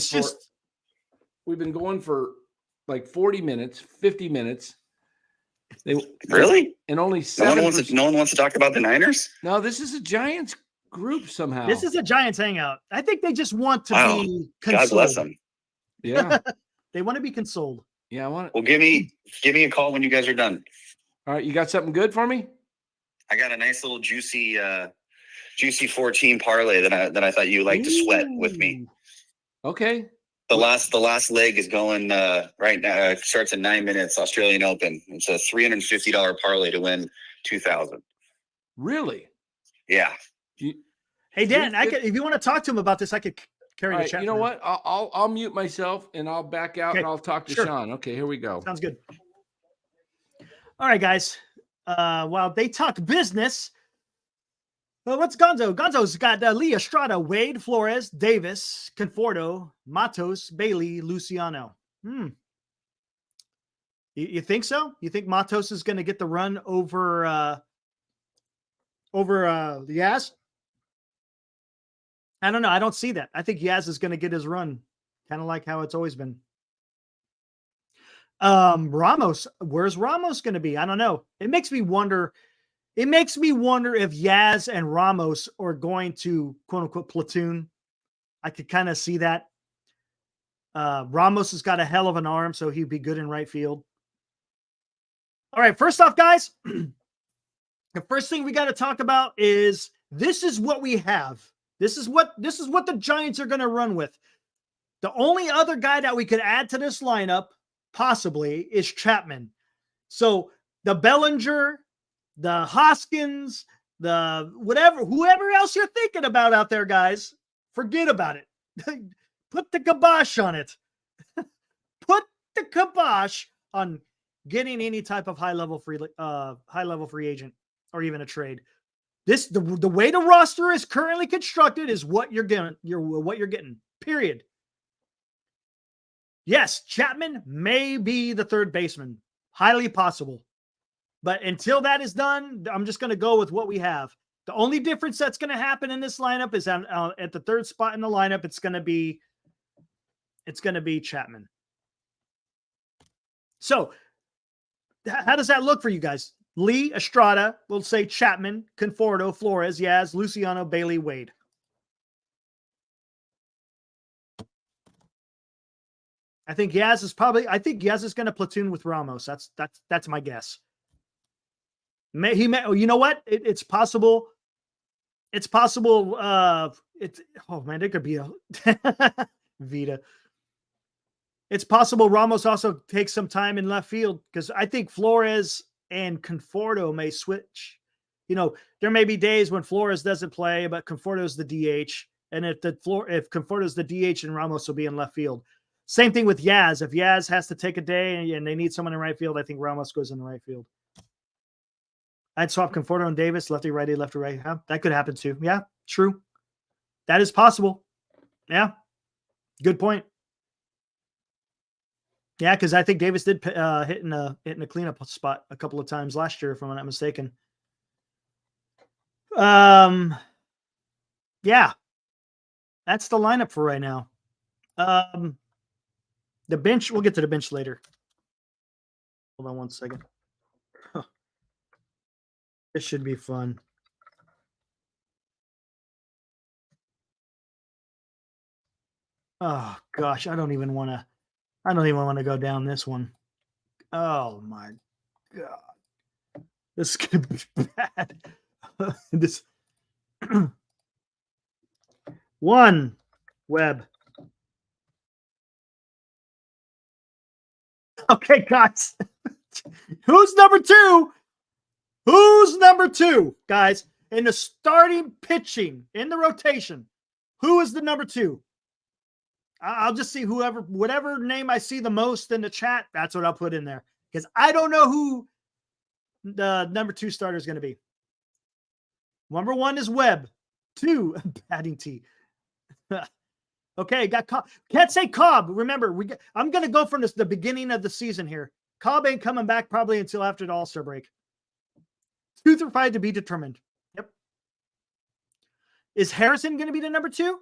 we've been going for like 40 minutes, 50 minutes. Really? And only 7%. No one wants to talk about the Niners? No, this is a Giants group somehow. This is a Giants hangout. I think they just want to be consoled. God bless them. Yeah. They want to be consoled. Yeah, I want it. Well, give me a call when you guys are done. All right, you got something good for me? I got a nice little juicy 14 parlay that I thought you like to sweat with me. Okay. The last leg is going right now. It starts in 9 minutes. Australian Open. It's a $350 parlay to win $2,000. Really? Yeah. Hey Dan, if you want to talk to him about this, I could carry the chat. You know what? I'll mute myself and I'll back out and I'll talk to Sean. Okay, here we go. Sounds good. All right, guys. While they talk business, what's Gonzo? Gonzo's got Lee Estrada, Wade, Flores, Davis, Conforto, Matos, Bailey, Luciano. You think so? You think Matos is going to get the run over Yaz? I don't know. I don't see that. I think Yaz is going to get his run, kind of like how it's always been. Ramos, where's Ramos going to be? I don't know. It makes me wonder if Yaz and Ramos are going to quote unquote platoon. I could kind of see that. Ramos has got a hell of an arm, so he'd be good in right field. All right. First off, guys, the first thing we got to talk about is this is what we have. This is what the Giants are going to run with. The only other guy that we could add to this lineup possibly is Chapman. So the Bellinger, the Hoskins, the whoever else you're thinking about out there, guys, forget about it. Put the kibosh on it. Put the kibosh on getting any type of high level free agent or even a trade. The way the roster is currently constructed is what you're getting. What you're getting. Period. Yes, Chapman may be the third baseman. Highly possible. But until that is done, I'm just going to go with what we have. The only difference that's going to happen in this lineup is at the third spot in the lineup. It's going to be Chapman. So how does that look for you guys? Lee, Estrada, we'll say Chapman, Conforto, Flores, Yaz, Luciano, Bailey, Wade. I think Yaz is going to platoon with Ramos. That's my guess. You know what? It's possible. It's possible. It could be a Vita. It's possible Ramos also takes some time in left field because I think Flores and Conforto may switch. There may be days when Flores doesn't play, but Conforto's the DH. And if Conforto's the DH and Ramos will be in left field. Same thing with Yaz. If Yaz has to take a day and they need someone in right field, I think Ramos goes in the right field. I'd swap Conforto and Davis, lefty, righty, lefty, right. Yeah, that could happen too. Yeah, true. That is possible. Yeah, good point. Yeah, because I think Davis did hit in a cleanup spot a couple of times last year, if I'm not mistaken. Yeah, that's the lineup for right now. The bench, we'll get to the bench later. Hold on one second. This should be fun. Oh gosh, I don't even want to go down this one. Oh my God. This is gonna be bad. This one Webb. Okay, guys. Who's number two? Who's number two, guys? In the starting pitching, in the rotation, who is the number two? I'll just see whatever name I see the most in the chat, that's what I'll put in there. Because I don't know who the number two starter is going to be. Number one is Webb. Two, batting T. Okay, got Cobb. Can't say Cobb. Remember, I'm going to go from the beginning of the season here. Cobb ain't coming back probably until after the All-Star break. 2 through 5 to be determined. Yep. Is Harrison going to be the number two?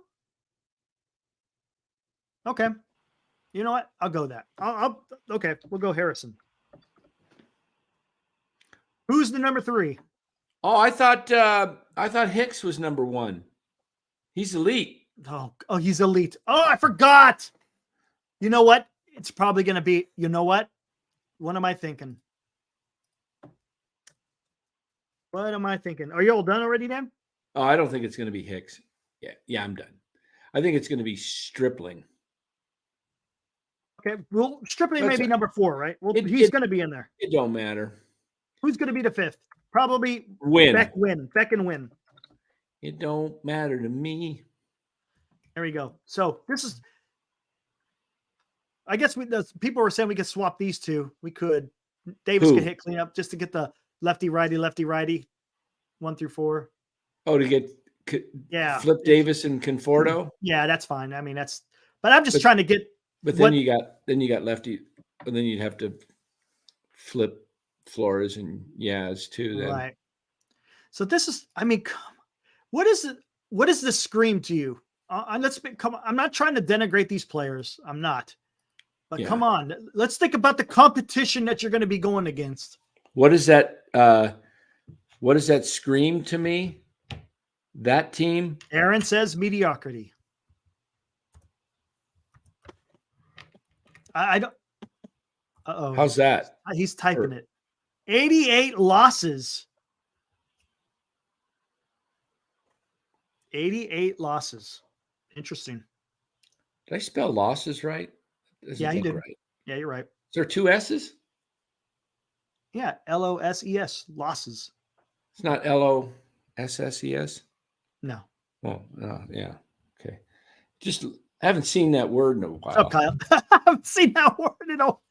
Okay. You know what? I'll go that. Okay, we'll go Harrison. Who's the number three? Oh, I thought Hicks was number one. He's elite. Oh, he's elite. Oh, I forgot. You know what? It's probably going to be, you know what? What am I thinking? What am I thinking? Are you all done already, Dan? Oh, I don't think it's going to be Hicks. Yeah, I'm done. I think it's going to be Stripling. Okay, well, Stripling may be number 4, right? Well, he's going to be in there. It don't matter. Who's going to be the 5th? Probably Beck and Win. It don't matter to me. There we go. So this is, I guess people were saying we could swap these two. We could. Davis could hit cleanup just to get the lefty, righty, 1 through 4. Oh, to get Flip Davis and Conforto. Yeah, that's fine. I mean, but I'm just trying to get. But then you got lefty, and then you'd have to flip Flores and Yaz too. Then. Right. So this is, I mean, what is it? What does this scream to you? I'm not trying to denigrate these players. I'm not. But come on, let's think about the competition that you're going to be going against. What does that scream to me? That team? Aaron says mediocrity. I don't. Uh-oh. How's that? He's typing it. 88 losses. 88 losses. Interesting. Did I spell losses right? Yeah, you did. Right. Yeah, you're right. Is there 2 S's? Yeah, LOSES, losses. It's not LOSSES? No. Oh, yeah. Okay. Just I haven't seen that word in a while. What's up, Kyle? I haven't seen that word in a while.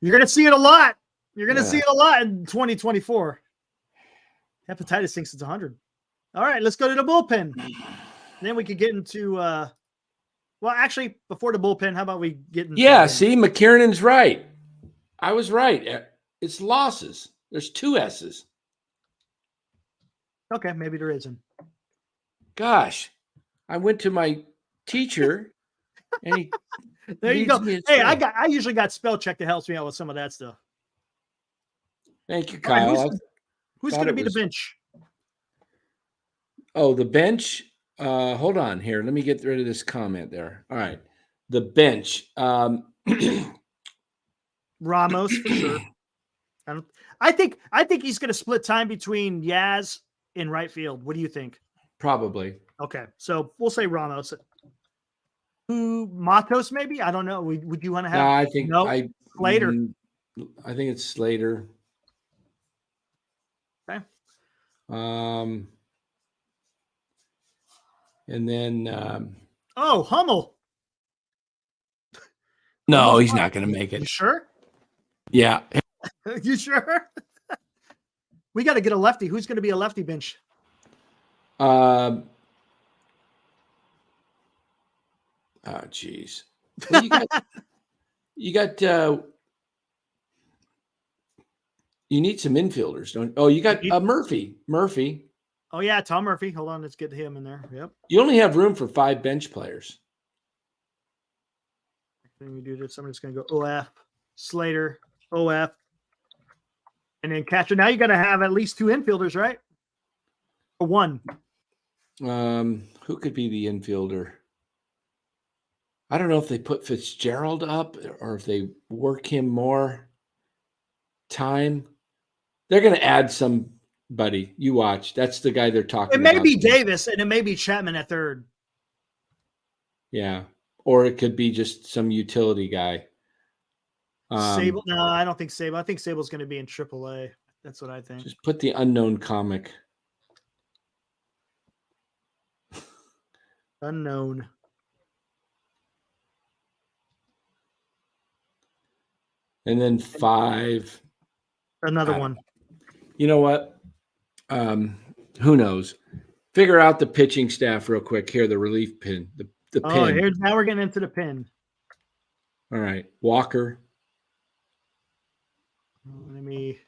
You're going to see it a lot. You're going to see it a lot in 2024. Hepatitis thinks it's 100. All right, let's go to the bullpen. Then we could get into well, actually, before the bullpen, how about we get into Yeah, see, McKiernan's right. I was right. It's losses. There's 2 S's. Okay, maybe there isn't. Gosh, I went to my teacher and he there you leads go. me Hey, astray. I usually got spell check that helps me out with some of that stuff. Thank you, All right, Kyle. who's thought going to it be was- the bench? Oh, the bench. Hold on here. Let me get rid of this comment there. All right. The bench. Ramos for sure. I think he's going to split time between Yaz and right field. What do you think? Probably. Okay, so we'll say Ramos. Who Matos? Maybe I don't know. Would you want to have? No, I think Slater. I think it's Slater. Okay. And then Hummel. no, he's not going to make You it. sure? Yeah. You sure? We got to get a lefty. Who's going to be a lefty bench? Oh, geez. Well, you need some infielders, don't? Oh, you got Murphy. Murphy. Oh yeah, Tom Murphy. Hold on, let's get him in there. Yep. You only have room for 5 bench players. Then we do this. I'm just going to go OF, Slater, OF, and then catcher. Now you got to have at least 2 infielders, right? Or 1. Who could be the infielder? I don't know if they put Fitzgerald up or if they work him more time. They're going to add somebody. You watch. That's the guy they're talking It about. may be Davis, and it may be Chapman at third. Yeah. Or it could be just some utility guy. Sable? No, I don't think Sable. I think Sable's going to be in AAA. That's what I think. Just put the unknown comic. Unknown. And then 5. Another one. You know what? Who knows? Figure out the pitching staff real quick. Here, the relief pin. The pin. Now we're getting into the pin. All right. Walker. Let me.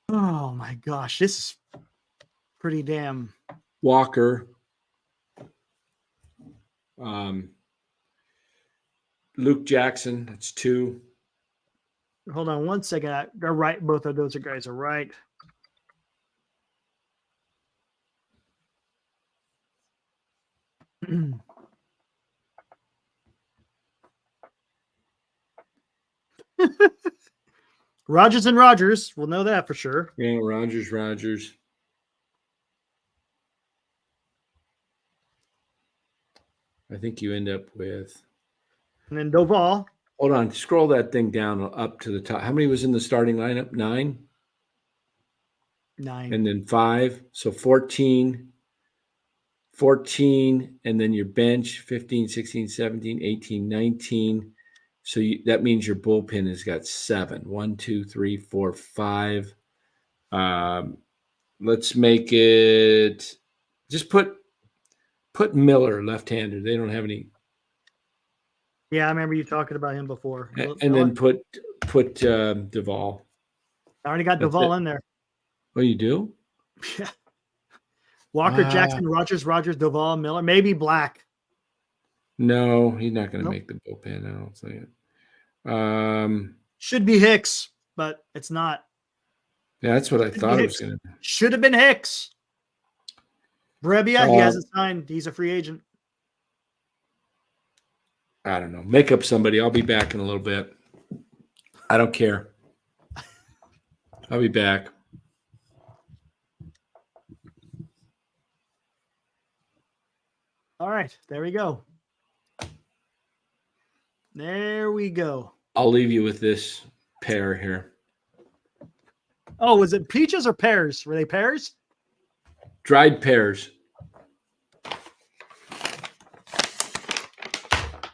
Oh my gosh, this is pretty damn. Walker. Luke Jackson. That's 2. Hold on one second. They're right. Both of those guys are right. Rogers and Rogers. We'll know that for sure. Yeah, Rogers. I think you end up with. And then Doval. Hold on. Scroll that thing down up to the top. How many was in the starting lineup? 9? 9. And then 5. So 14. 14. And then your bench, 15, 16, 17, 18, 19. So that means your bullpen has got 7. 1, 2, 3, 4, 5. Let's make it. Just put Miller left-handed. They don't have any. Yeah, I remember you talking about him before. And then put Duvall. I already got That's Duvall it. in there. Oh, you do? Yeah. Walker, Jackson, Rogers, Duvall, Miller, maybe Black. No, he's not going to make the bullpen. I don't think it. Should be Hicks, but it's not. Yeah, that's what I thought it was going to be. Should have been Hicks. Brebbia, he hasn't signed. He's a free agent. I don't know. Make up somebody. I'll be back in a little bit. I don't care. I'll be back. All right, there we go. There we go. I'll leave you with this pair here. Oh, was it peaches or pears? Were they pears? Dried pears.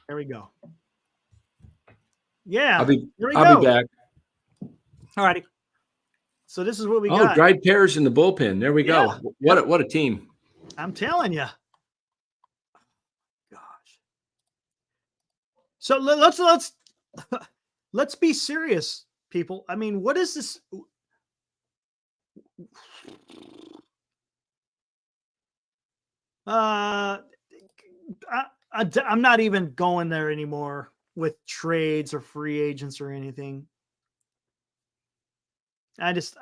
There we go. Yeah. I'll be there we I'll go. be back. All righty. So this is what we Oh, got. dried pears in the bullpen. There we Yeah. go. What a team. I'm telling you. Gosh. So let's be serious, people. I mean, what is this? I'm not even going there anymore with trades or free agents or anything. I just,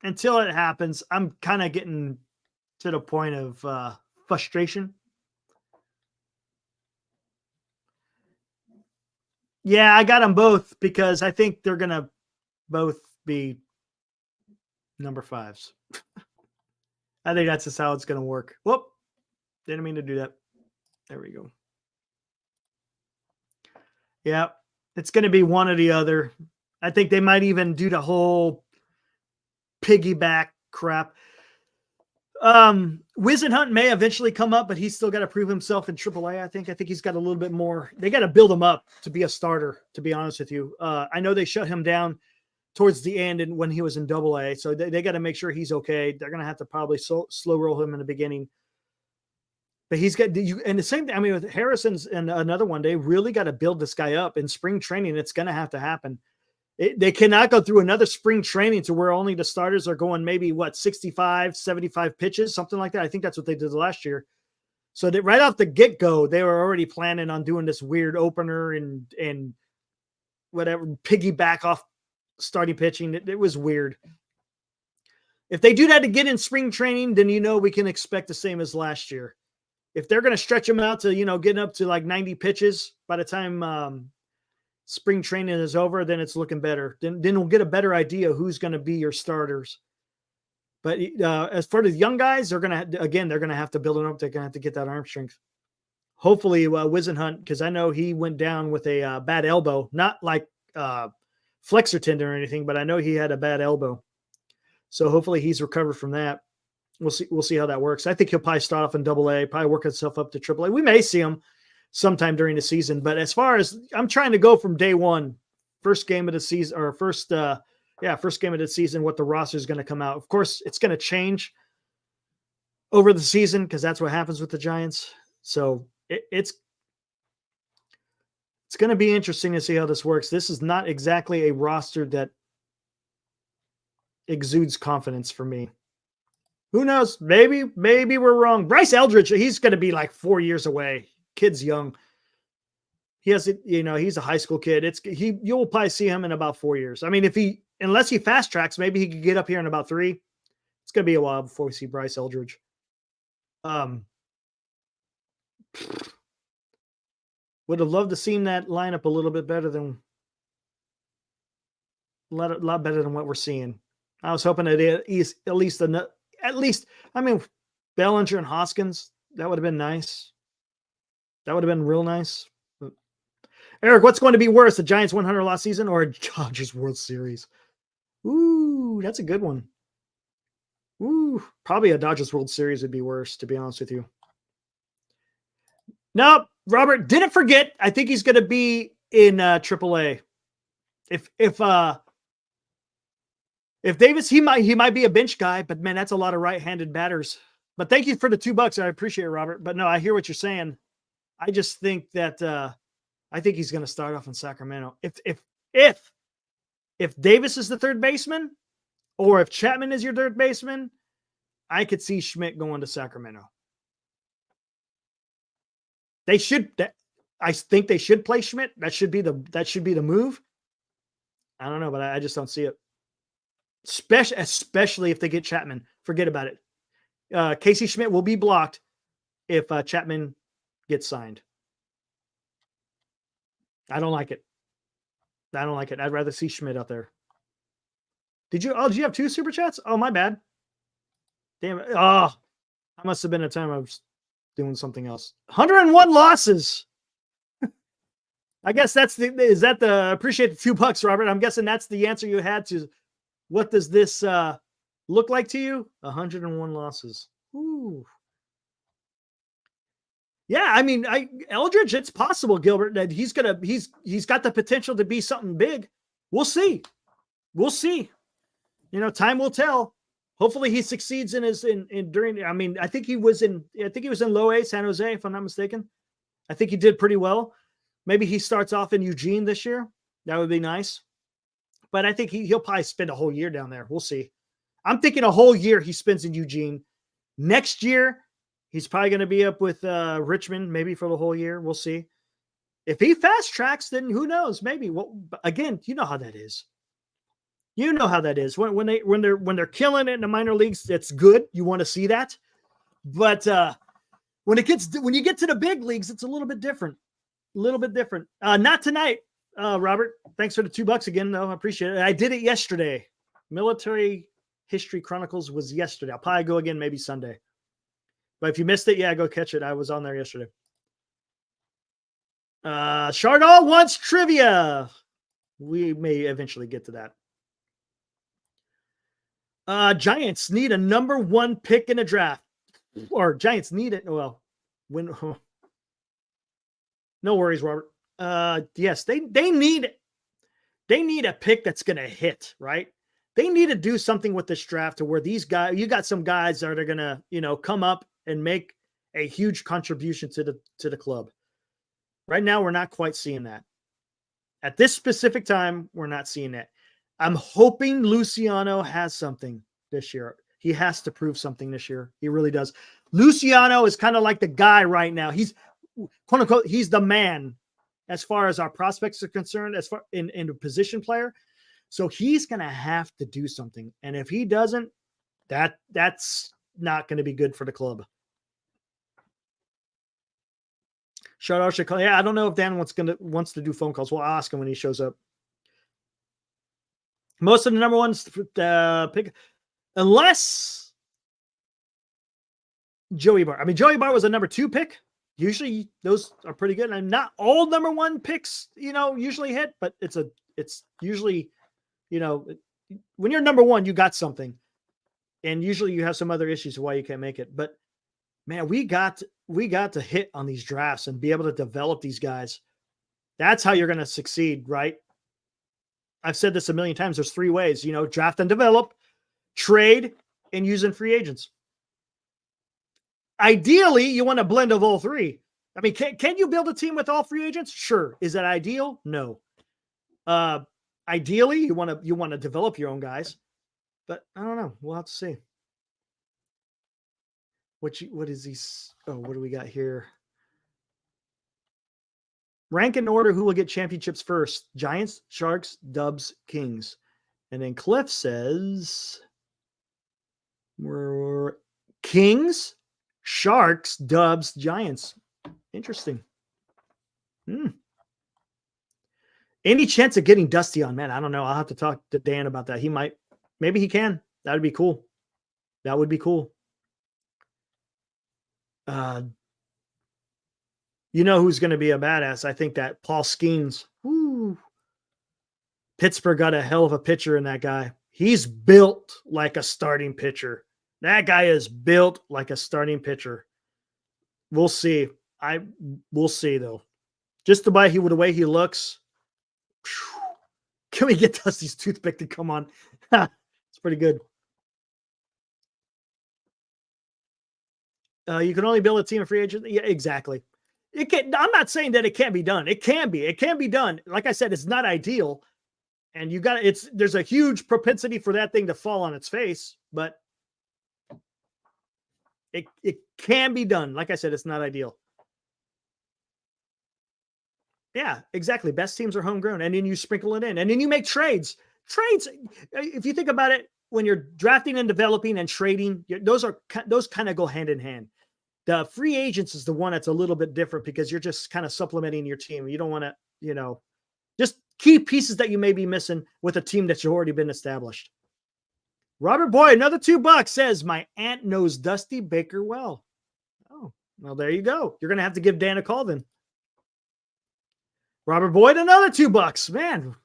until it happens, I'm kind of getting to the point of frustration. Yeah, I got them both because I think they're going to both be number 5s. I think that's just how it's going to work. Whoop. Didn't mean to do that. There we go. Yeah, it's going to be one or the other. I think they might even do the whole piggyback crap. Whisenhunt may eventually come up, but he's still got to prove himself in AAA. I think he's got a little bit more. They got to build him up to be a starter, to be honest with you. I know they shut him down towards the end and when he was in AA, so they got to make sure he's okay. They're going to have to probably slow roll him in the beginning. But he's got and the same thing. I mean, with Harrison's and another one, they really got to build this guy up in spring training. It's going to have to happen. They cannot go through another spring training to where only the starters are going maybe 65, 75 pitches, something like that. I think that's what they did last year. So that right off the get-go, they were already planning on doing this weird opener and whatever, piggyback off starting pitching. It was weird. If they do that to get in spring training, then we can expect the same as last year. If they're going to stretch them out to, getting up to like 90 pitches by the time spring training is over, then it's looking better. Then we'll get a better idea who's going to be your starters. But as for the young guys, they're going to have to build it up. They're going to have to get that arm strength. Hopefully Whisenhunt, because I know he went down with a bad elbow, not like flexor tendon or anything, but I know he had a bad elbow. So hopefully he's recovered from that. We'll see how that works. I think he'll probably start off in AA, probably work himself up to AAA. We may see him sometime during the season, but as far as I'm trying to go from day one, first game of the season, or first game of the season, what the roster is going to come out. Of course, it's going to change over the season because that's what happens with the Giants. So it's going to be interesting to see how this works. This is not exactly a roster that exudes confidence for me. Who knows? Maybe we're wrong. Bryce Eldridge, he's going to be like 4 years away. Kid's young. He has, he's a high school kid. You'll probably see him in about 4 years. I mean, unless he fast tracks, maybe he could get up here in about 3. It's going to be a while before we see Bryce Eldridge. Would have loved to seen that lineup a little bit better than a lot better than what we're seeing. I was hoping that at least, I mean, Bellinger and Hoskins, that would have been nice. That would have been real nice. Eric, what's going to be worse, the Giants 100 loss season or a Dodgers World Series? Ooh, that's a good one. Ooh, probably a Dodgers World Series would be worse, to be honest with you. Nope, Robert, didn't forget. I think he's going to be in AAA. If Davis, he might be a bench guy, but man, that's a lot of right-handed batters. But thank you for the $2. I appreciate it, Robert. But no, I hear what you're saying. I just think that I think he's going to start off in Sacramento. If Davis is the third baseman, or if Chapman is your third baseman, I could see Schmidt going to Sacramento. I think they should play Schmidt. That should be the move. I don't know, but I just don't see it. Especially if they get Chapman. Forget about it. Casey Schmidt will be blocked if Chapman gets signed. I don't like it. I'd rather see Schmidt out there. Did you have 2 super chats? Oh, my bad. Damn it. Oh, I must have been a time I was doing something else. 101 losses. I guess appreciate the $2, Robert. I'm guessing that's the answer you had to what does this look like to you? 101 losses. Ooh. Yeah, I mean, Eldridge, it's possible, Gilbert, that he's got the potential to be something big. We'll see. time will tell. Hopefully he succeeds in his during. I mean, I think he was in Low A, San Jose, if I'm not mistaken. I think he did pretty well. Maybe he starts off in Eugene this year. That would be nice. But I think he'll probably spend a whole year down there. We'll see. I'm thinking a whole year he spends in Eugene. Next year, he's probably going to be up with Richmond, maybe for the whole year. We'll see. If he fast tracks, then who knows? Maybe. Well, again, you know how that is. You know how that is. When they're killing it in the minor leagues, that's good. You want to see that. But when you get to the big leagues, it's a little bit different. A little bit different. Not tonight, Robert. Thanks for the $2 again, though. I appreciate it. I did it yesterday. Military History Chronicles was yesterday. I'll probably go again maybe Sunday. But if you missed it, yeah, go catch it. I was on there yesterday. Chardall wants trivia. We may eventually get to that. Giants need a number 1 pick in a draft. Or Giants need it. Well, when no worries, Robert. Yes, they need a pick that's going to hit, right? They need to do something with this draft to where these guys, you got some guys that are going to, come up and make a huge contribution to the club. Right now, we're not quite seeing that. At this specific time, we're not seeing that. I'm hoping Luciano has something this year. He has to prove something this year. He really does. Luciano is kind of like the guy right now. He's quote unquote, he's the man as far as our prospects are concerned, as far in a position player. So he's going to have to do something. And if he doesn't, that's not going to be good for the club. Shout out Chicago. Yeah, I don't know if Dan wants to do phone calls. We'll ask him when he shows up. Most of the number ones pick, unless Joey Bart. I mean, Joey Bart was a number 2 pick. Usually those are pretty good. And not all number 1 picks, usually hit, but it's usually, when you're number 1, you got something. And usually you have some other issues why you can't make it. But man, we got to hit on these drafts and be able to develop these guys. That's how you're going to succeed, right? I've said this a million times. There's 3 ways, draft and develop, trade, and using free agents. Ideally, you want a blend of all 3. I mean, can you build a team with all free agents? Sure. Is that ideal? No. Ideally, you want to develop your own guys, but I don't know. We'll have to see. What is these? Oh, what do we got here? Rank in order who will get championships first. Giants, Sharks, Dubs, Kings. And then Cliff says we're Kings, Sharks, Dubs, Giants. Interesting. Any chance of getting Dusty on? Man, I don't know. I'll have to talk to Dan about that. He might. Maybe he can. That would be cool. That would be cool. Who's going to be a badass? I think that Paul Skeens. Woo. Pittsburgh got a hell of a pitcher in that guy. He's built like a starting pitcher. That guy is built like a starting pitcher. We'll see. We'll see though. Just the way he looks. Whew. Can we get Dusty's toothpick to come on? It's pretty good. You can only build a team of free agents. Yeah, exactly. I'm not saying that it can't be done. It can be done. Like I said, it's not ideal. And there's a huge propensity for that thing to fall on its face, but it can be done. Like I said, it's not ideal. Yeah, exactly. Best teams are homegrown. And then you sprinkle it in. And then you make trades. Trades, if you think about it, when you're drafting and developing and trading, those kind of go hand in hand. The free agents is the one that's a little bit different because you're just kind of supplementing your team. You don't want to, just key pieces that you may be missing with a team that's already been established. Robert Boyd, another $2 says, my aunt knows Dusty Baker well. Oh, well, there you go. You're going to have to give Dan a call then. Robert Boyd, another $2. Man,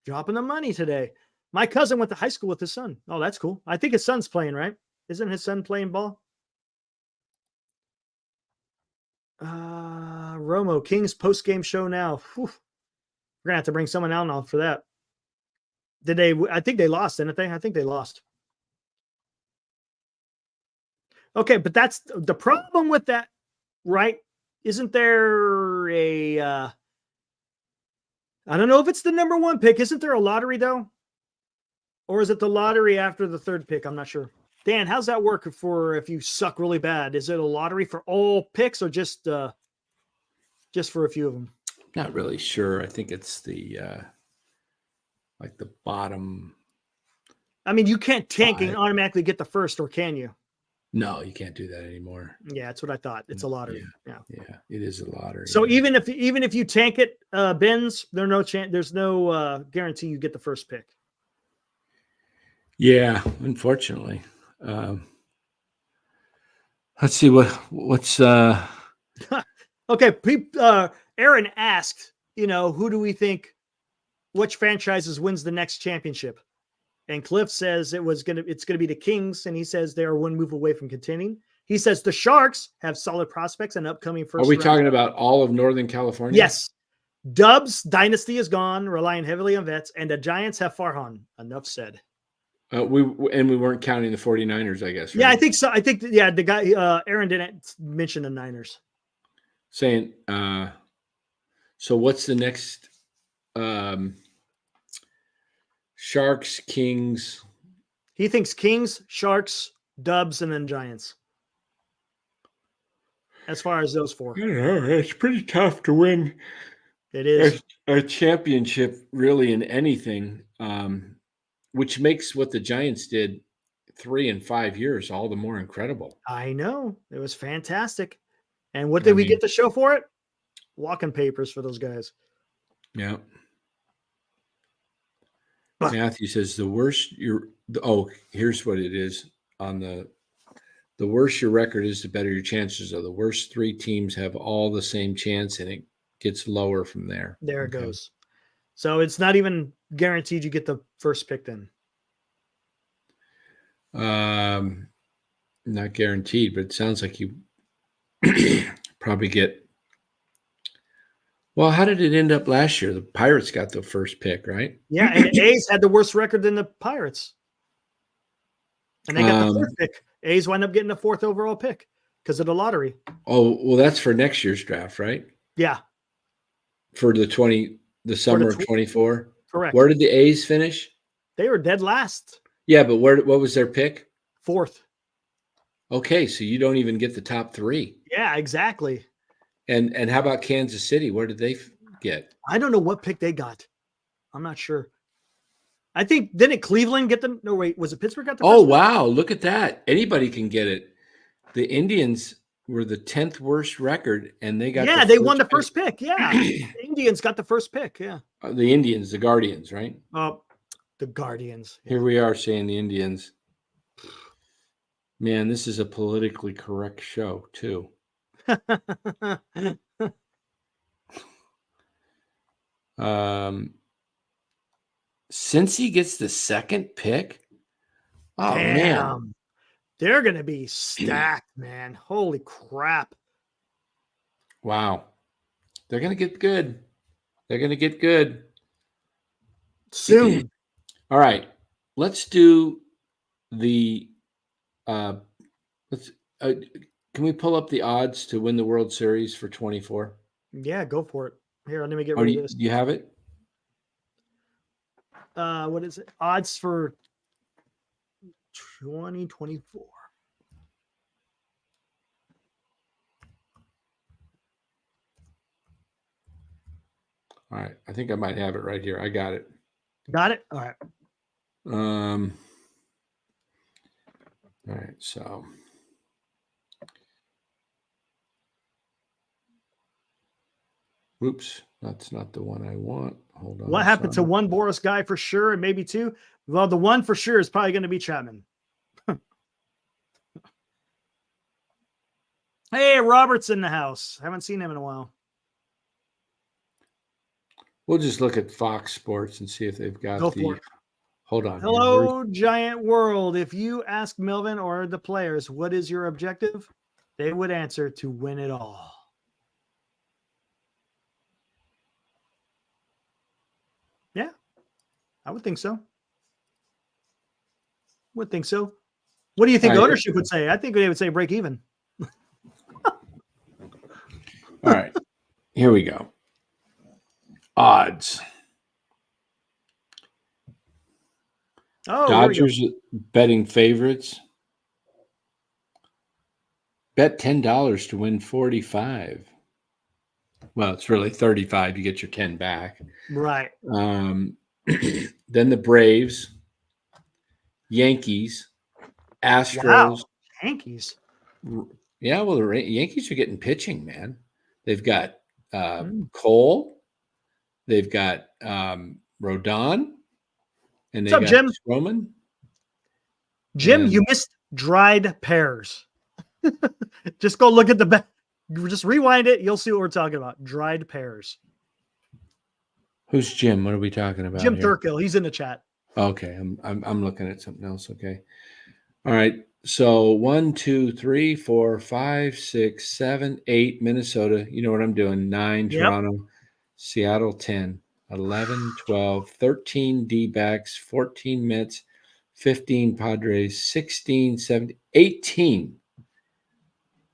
dropping the money today. My cousin went to high school with his son. Oh, that's cool. I think his son's playing, right? Isn't his son playing ball? Romo, Kings post-game show now. Whew. We're going to have to bring someone out for that. Did they? I think they lost, didn't they? I think they lost. Okay, but that's the problem with that, right? Isn't there a? I don't know if it's the number 1 pick. Isn't there a lottery though, or is it the lottery after the 3rd pick? I'm not sure. Dan, how's that work for if you suck really bad? Is it a lottery for all picks or just for a few of them? Not really sure. I think it's the like the bottom. I mean, you can't tank and 5. automatically get the first, or can you? No, you can't do that anymore. Yeah, that's what I thought. It's a lottery. Yeah. Yeah, it is a lottery. So even if you tank it, Benz, there's no chance. There's no guarantee you get the first pick. Yeah, unfortunately. Let's see what's Okay, Aaron asked, who do we think, which franchises wins the next championship? And Cliff says it's gonna be the Kings, and he says they are 1 move away from contending. He says the Sharks have solid prospects and upcoming first. Are we talking about all of Northern California? Yes. Dubs dynasty is gone, relying heavily on vets, and the Giants have Farhan. Enough said. We weren't counting the 49ers, I guess. Right? Yeah, I think so. I think the guy Aaron didn't mention the Niners. Saying so what's the next Sharks, Kings? He thinks Kings, Sharks, Dubs, and then Giants. As far as those 4. I don't know. It's pretty tough to win. It is a championship really in anything, which makes what the Giants did 3 and 5 years all the more incredible. I know. It was fantastic. And what did we get to show for it? Walking papers for those guys. Yeah. Matthew says the worst here's what it is on the worse your record is, the better your chances are. The worst 3 teams have all the same chance, and it gets lower from there. There it goes. So it's not even guaranteed you get the first pick then. Not guaranteed, but it sounds like you probably get. Well, how did it end up last year? The Pirates got the first pick, right? Yeah, and the A's had the worse record than the Pirates. And they got the 4th pick. A's wind up getting the 4th overall pick because of the lottery. Oh, well, that's for next year's draft, right? Yeah. For the summer of 24? Correct. Where did the A's finish? They were dead last. Yeah, but what was their pick? 4th. Okay, so you don't even get the top 3. Yeah, exactly. And how about Kansas City? Where did they get? I don't know what pick they got. I'm not sure. I think, didn't Cleveland get them? No, wait, was it Pittsburgh got the Oh, first wow. Look at that. Anybody can get it. The Indians were the 10th worst record, and they got they won the first pick. Yeah. The Indians got the first pick. Yeah. The Indians, the Guardians, right? The Guardians. Here we are saying the Indians. Man, this is a politically correct show, too. Since he gets the 2nd pick, oh man, they're gonna be stacked, man. Holy crap! Wow, they're gonna get good. They're gonna get good soon. All right, let's do the. Can we pull up the odds to win the World Series for 24? Yeah, go for it. Here, let me get rid of this. Do you have it? What is it? Odds for 2024. All right. I think I might have it right here. I got it. Got it? All right. All right. So. Oops, that's not the one I want. Hold on. What happened to one Boris guy for sure, and maybe 2? Well, the one for sure is probably going to be Chapman. Hey, Robert's in the house. Haven't seen him in a while. We'll just look at Fox Sports and see if they've got Hold on. Hello, Giant World. If you ask Melvin or the players, what is your objective? They would answer to win it all. Yeah, I would think so. Would think so. What do you think All right. ownership would say? I think they would say break even. All right. Here we go. Odds. Oh, here we go. Dodgers betting favorites. Bet $10 to win 45. Well, it's really 35. You get your 10 back. Right. Then the Braves, Yankees, Astros. Wow. Yankees. Yeah, well, the Yankees are getting pitching, man. They've got Cole. They've got Rodon. And they What's up, got Jim? Stroman. Jim, And- you missed dried pears. Just go look at the back. Just rewind it. You'll see what we're talking about. Dried pears. Who's Jim? What are we talking about? Jim here? Thurkill. He's in the chat. Okay, I'm looking at something else. Okay, all right. So 1, 2, 3, 4, 5, 6, 7, 8. Minnesota. You know what I'm doing. 9. Yep. Toronto. Seattle 10. 11, 12, 13 D-backs, 14 Mets, 15 Padres, 16, 17, 18.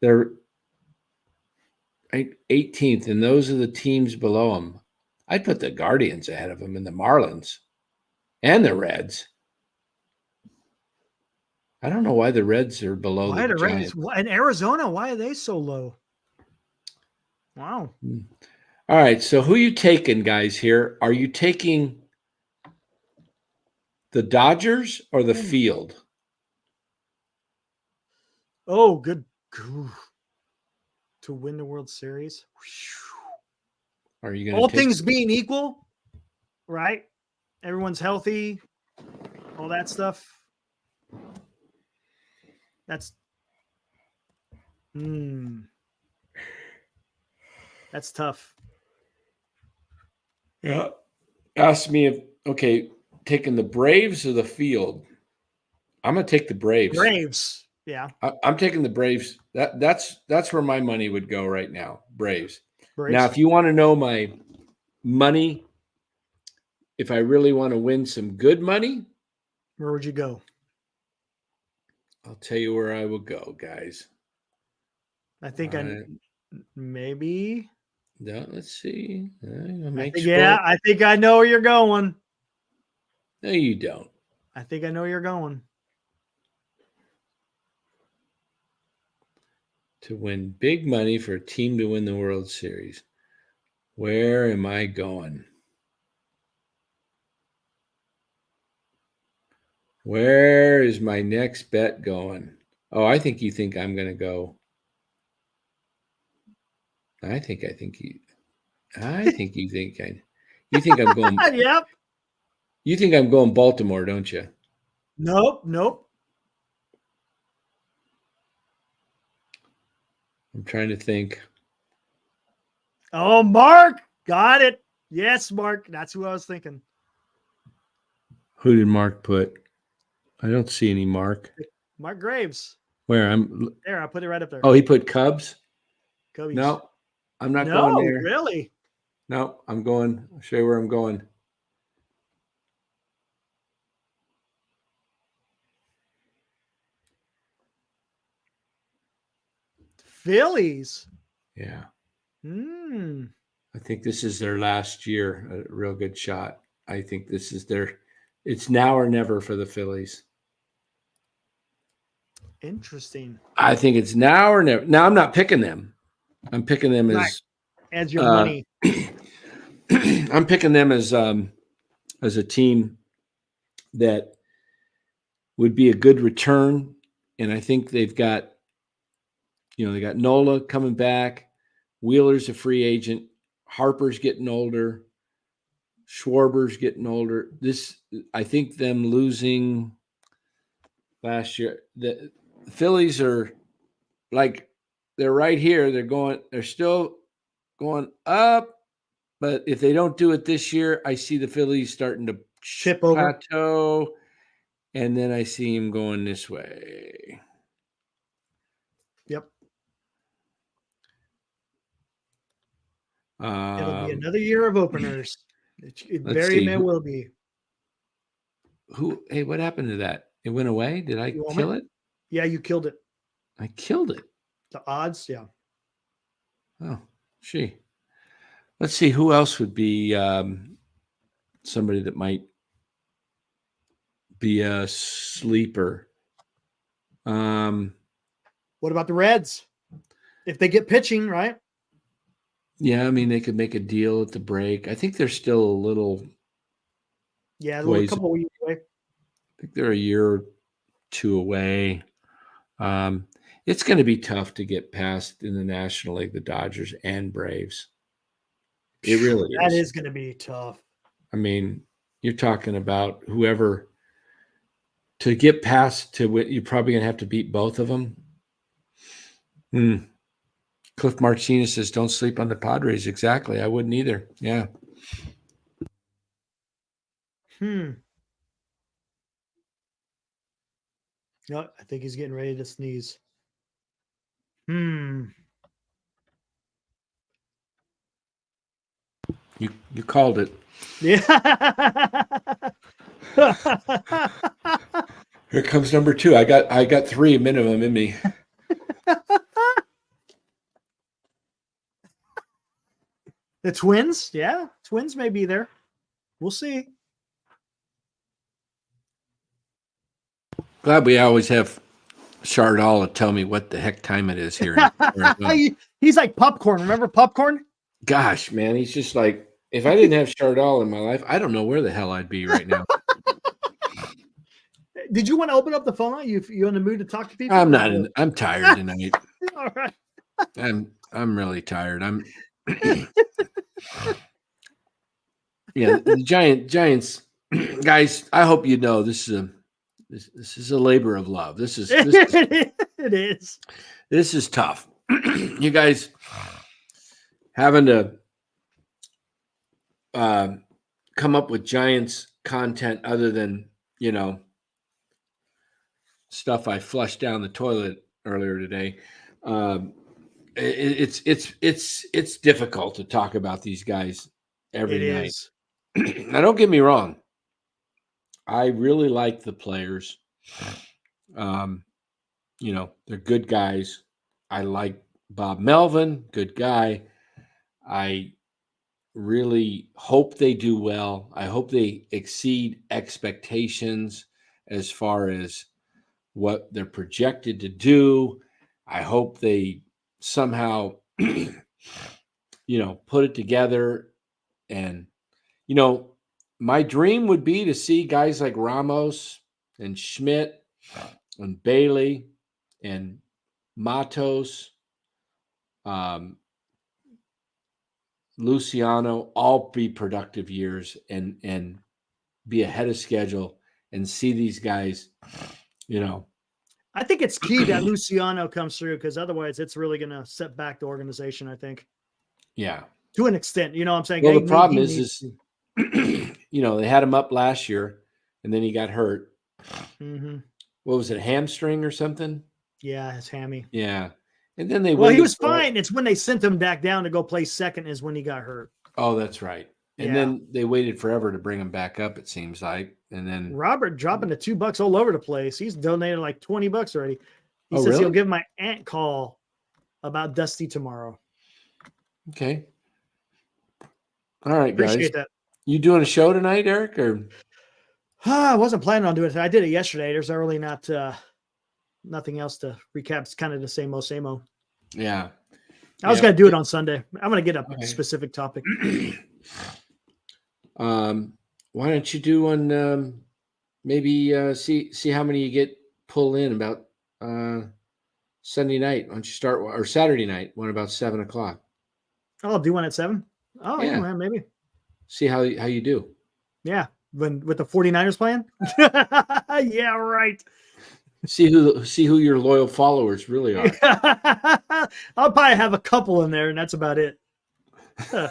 They're 18th, and those are the teams below them. I'd put the Guardians ahead of them and the Marlins and the Reds. I don't know why the Reds are below Why the the Reds? Giants. In Arizona, why are they so low? Wow. All right, so who are you taking, guys, here? Are you taking the Dodgers or the field? Oh, good. To win the World Series. Are you going All to things being equal, right? Everyone's healthy, all that stuff. That's tough. Yeah. Ask me if taking the Braves or the field. I'm going to take the Braves. Braves. Yeah. I'm taking the Braves. That's where my money would go right now. Braves. Braves. Now, if you want to know my money, if I really want to win some good money, Where would you go? I'll tell you where I will go, guys. I think maybe. No, let's see. I think I know where you're going. No, you don't. I think I know where you're going. To win big money for a team to win the World Series. Where am I going? Where is my next bet going? Oh, I think you think I'm going to go. I think you think I'm going. Yep. You think I'm going Baltimore, don't you? Nope. I'm trying to think. Oh, Mark. Got it. Yes, Mark. That's who I was thinking. Who did Mark put? I don't see any Mark. Mark Graves. Where? There, I put it right up there. Oh, he put Cubs? Cubbies. No, I'm not going there. Really? No, I'm going. I'll show you where I'm going. Phillies. Yeah. I think this is their last year. A real good shot. I think this is it's now or never for the Phillies. Interesting. I think it's now or never. Now I'm not picking them. I'm picking them as your money. I'm picking them as a team that would be a good return. And I think they've got, they got Nola coming back. Wheeler's a free agent. Harper's getting older. Schwarber's getting older. I think them losing last year, the Phillies are they're right here. They're still going up. But if they don't do it this year, I see the Phillies starting to chip over, plateau, and then I see him going this way. Yep. It'll be another year of openers. It very may will be. Hey, what happened to that? It went away. Did I You want kill me? it? Yeah, you killed it. I killed it. The odds, yeah. Oh, gee. Let's see who else would be somebody that might be a sleeper. What about the Reds? If they get pitching, right? Yeah, I mean they could make a deal at the break. I think they're still a little. Yeah, a Ways- couple of weeks away. I think they're a year or two away. It's going to be tough to get past in the National League the Dodgers and Braves. It really is. That is going to be tough. I mean, you're talking about whoever to get past to you're probably going to have to beat both of them. Cliff Martinez says, "Don't sleep on the Padres." Exactly. I wouldn't either. Yeah. No, I think he's getting ready to sneeze. You called it. Yeah. Here comes number 2. I got 3 minimum in me. The Twins? Yeah, Twins may be there. We'll see. Glad we always have Chardal to tell me what the heck time it is here. He's like popcorn. Remember popcorn? Gosh, man, he's just like, if I didn't have Chardal in my life, I don't know where the hell I'd be right now. Did you want to open up the phone line? You in the mood to talk to people? I'm not. I'm tired tonight. All right. I'm really tired. Yeah, the Giants guys. I hope you know this is a labor of love. This is It is tough. You guys having to come up with Giants content other than stuff I flushed down the toilet earlier today. It's difficult to talk about these guys every night. Now, don't get me wrong. I really like the players. They're good guys. I like Bob Melvin, good guy. I really hope they do well. I hope they exceed expectations as far as what they're projected to do. I hope they somehow, put it together. And, my dream would be to see guys like Ramos and Schmidt and Bailey and Matos, Luciano, all be productive years and be ahead of schedule and see these guys, I think it's key that Luciano comes through because otherwise it's really going to set back the organization, I think. Yeah. To an extent, what I'm saying? Well, the problem is they had him up last year and then he got hurt. Mm-hmm. What was it, hamstring or something? Yeah, his hammy. Yeah. And then he was fine. It's when they sent him back down to go play second is when he got hurt. Oh, that's right. And then they waited forever to bring him back up, it seems like. And then Robert dropping the $2 all over the place. He's donated like $20 already. He says really? He'll give my aunt call about Dusty tomorrow. Okay. All right, guys. Appreciate that. You doing a show tonight, Eric? Or I wasn't planning on doing it. I did it yesterday. There's really not nothing else to recap. It's kind of the same old. Yeah. I was going to do it on Sunday. I'm going to get a specific topic. Why don't you do one? Maybe see how many you get pull in about Sunday night. Why don't you start or Saturday night? One about 7:00. I'll do one at 7. Oh yeah, man, maybe. See how you do. Yeah, with the 49ers playing. Yeah, right. See who your loyal followers really are. I'll probably have a couple in there, and that's about it. And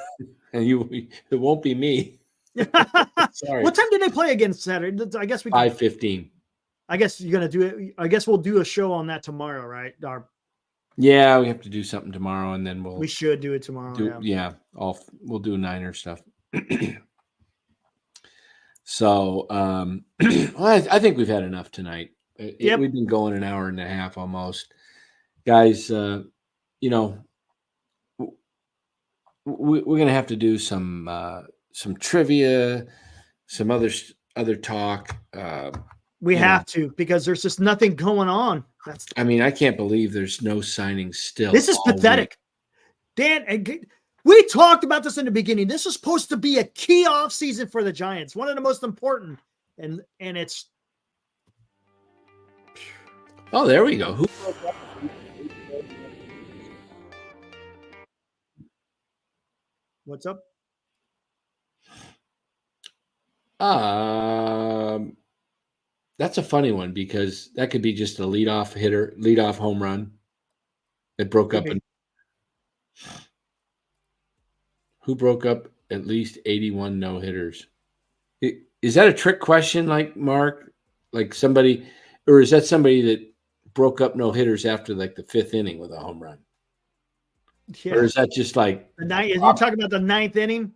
it won't be me. Sorry. What time do they play again Saturday? I guess 5:15. I guess you're gonna do it. I guess we'll do a show on that tomorrow, right? Yeah, we have to do something tomorrow, and then we should do it tomorrow. We'll do Niner stuff. So, well, I think we've had enough tonight. Yep. We've been going an hour and a half almost, guys. You know, we're going to have to do some trivia, some other talk. We you have know. to, because there's just nothing going on. I mean, I can't believe there's no signings still. This is pathetic. Dan, we talked about this in the beginning. This is supposed to be a key off season for the Giants, one of the most important, and it's. Oh, there we go. What's up? That's a funny one, because that could be just a leadoff home run. It broke up. Who broke up at least 81 no hitters? Is that a trick question, like Mark, like somebody, or is that somebody that broke up no hitters after like the 5th inning with a home run? Yeah. Or is that just like the ninth? Are you talking about the 9th inning?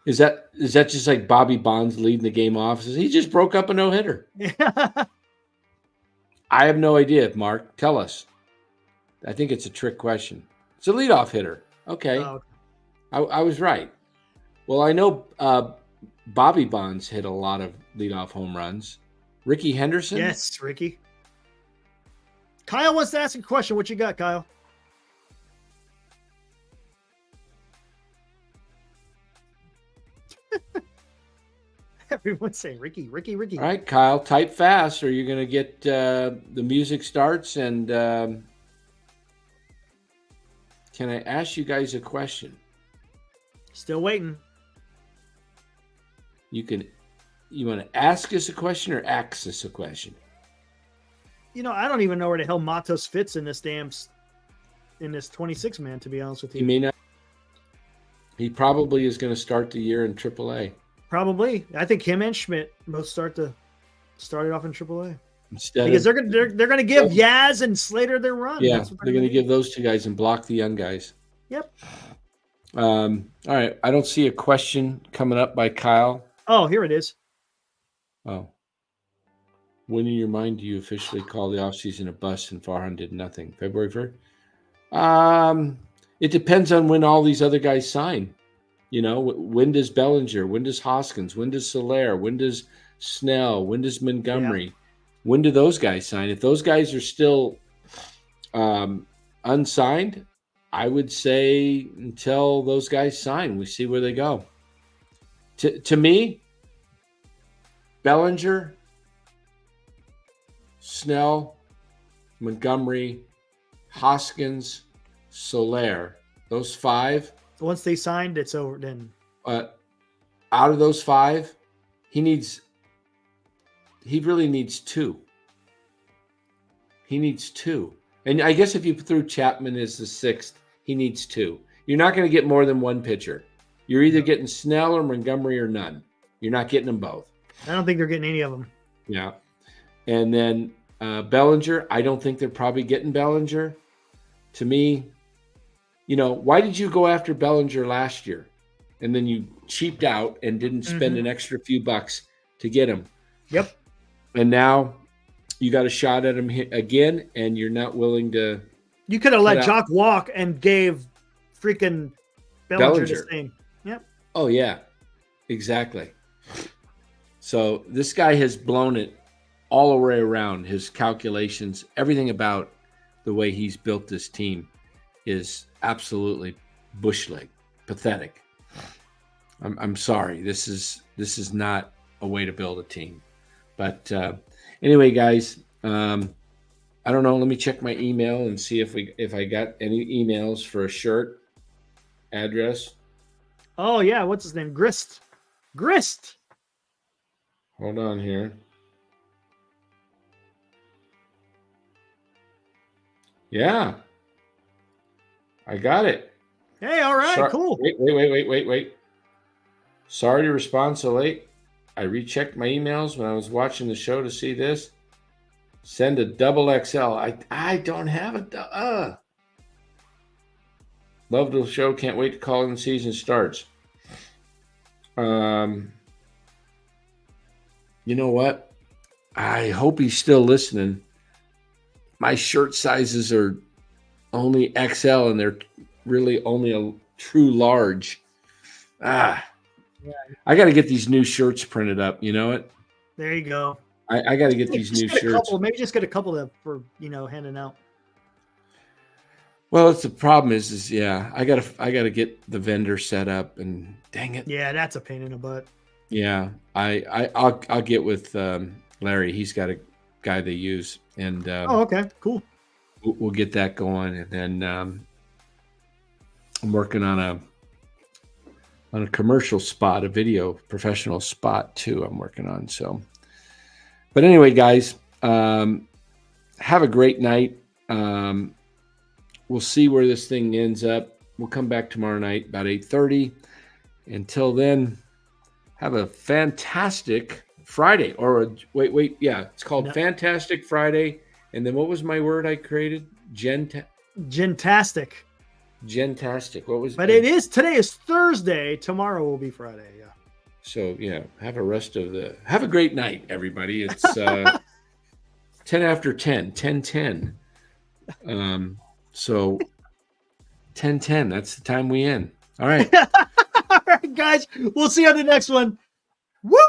Is that just like Bobby Bonds leading the game off? He just broke up a no hitter. I have no idea, Mark. Tell us. I think it's a trick question. It's a leadoff hitter. Okay. Oh. I was right. Well, I know Bobby Bonds hit a lot of leadoff home runs. Ricky Henderson? Yes, Ricky. Kyle wants to ask a question. What you got, Kyle? Everyone's saying Ricky. All right, Kyle, type fast, or you're going to get the music starts. And can I ask you guys a question? Still waiting. You want to ask us a question or ask us a question? I don't even know where the hell Matos fits in this 26 man, to be honest with you. He may not. He probably is going to start the year in AAA. Probably. I think him and Schmidt both start it off in AAA. Because they're going to give Yaz and Slater their run. Yeah, they're going to give those two guys and block the young guys. Yep. All right. I don't see a question coming up by Kyle. Oh, here it is. Oh. When in your mind do you officially call the offseason a bust and Farhan did nothing? February 1st? It depends on when all these other guys sign. When does Bellinger? When does Hoskins? When does Soler? When does Snell? When does Montgomery? Yeah. When do those guys sign? If those guys are still unsigned, I would say until those guys sign, we see where they go. To me, Bellinger, Snell, Montgomery, Hoskins, Soler, those 5. Once they signed, it's over then. Out of those 5, he really needs 2. He needs 2. And I guess if you threw Chapman as the 6th, he needs 2. You're not going to get more than one pitcher. You're either getting Snell or Montgomery or none. You're not getting them both. I don't think they're getting any of them. Yeah. And then Bellinger, I don't think they're probably getting Bellinger. To me, why did you go after Bellinger last year? And then you cheaped out and didn't spend an extra few bucks to get him. Yep. And now you got a shot at him again, and you're not willing to. You could have let Jock walk and gave freaking Bellinger the same. Yep. Oh, yeah. Exactly. So this guy has blown it all the way around. His calculations, everything about the way he's built this team is absolutely bush league, pathetic. I'm sorry. This is not a way to build a team. But anyway, guys, I don't know. Let me check my email and see if I got any emails for a shirt address. Oh yeah, what's his name? Grist. Hold on here. Yeah. I got it. Hey, all right, cool. Wait. Sorry to respond so late. I rechecked my emails when I was watching the show to see this. Send a double XL. I don't have a. Love the show. Can't wait to call when the season starts. you know what? I hope he's still listening. My shirt sizes are only XL, and they're really only a true large. I got to get these new shirts printed up. You know it? There you go. I got to get these new shirts. Maybe just get a couple of for handing out. Well, it's the problem is I gotta get the vendor set up, and dang it. Yeah, that's a pain in the butt. Yeah, I'll get with Larry. He's got a guy they use, and okay, cool. We'll get that going, and then I'm working on a commercial spot, a video professional spot too. I'm working on so. But anyway, guys, have a great night. We'll see where this thing ends up. We'll come back tomorrow night about 8:30. Until then, have a fantastic Friday. Yeah, it's called Fantastic Friday. And then what was my word I created? Gentastic. Gentastic. What was? But today is Thursday. Tomorrow will be Friday. Yeah. So yeah, have a great night, everybody. It's 10 after 10, 10:10. So 10:10. That's the time we end. All right. All right, guys. We'll see you on the next one. Woo!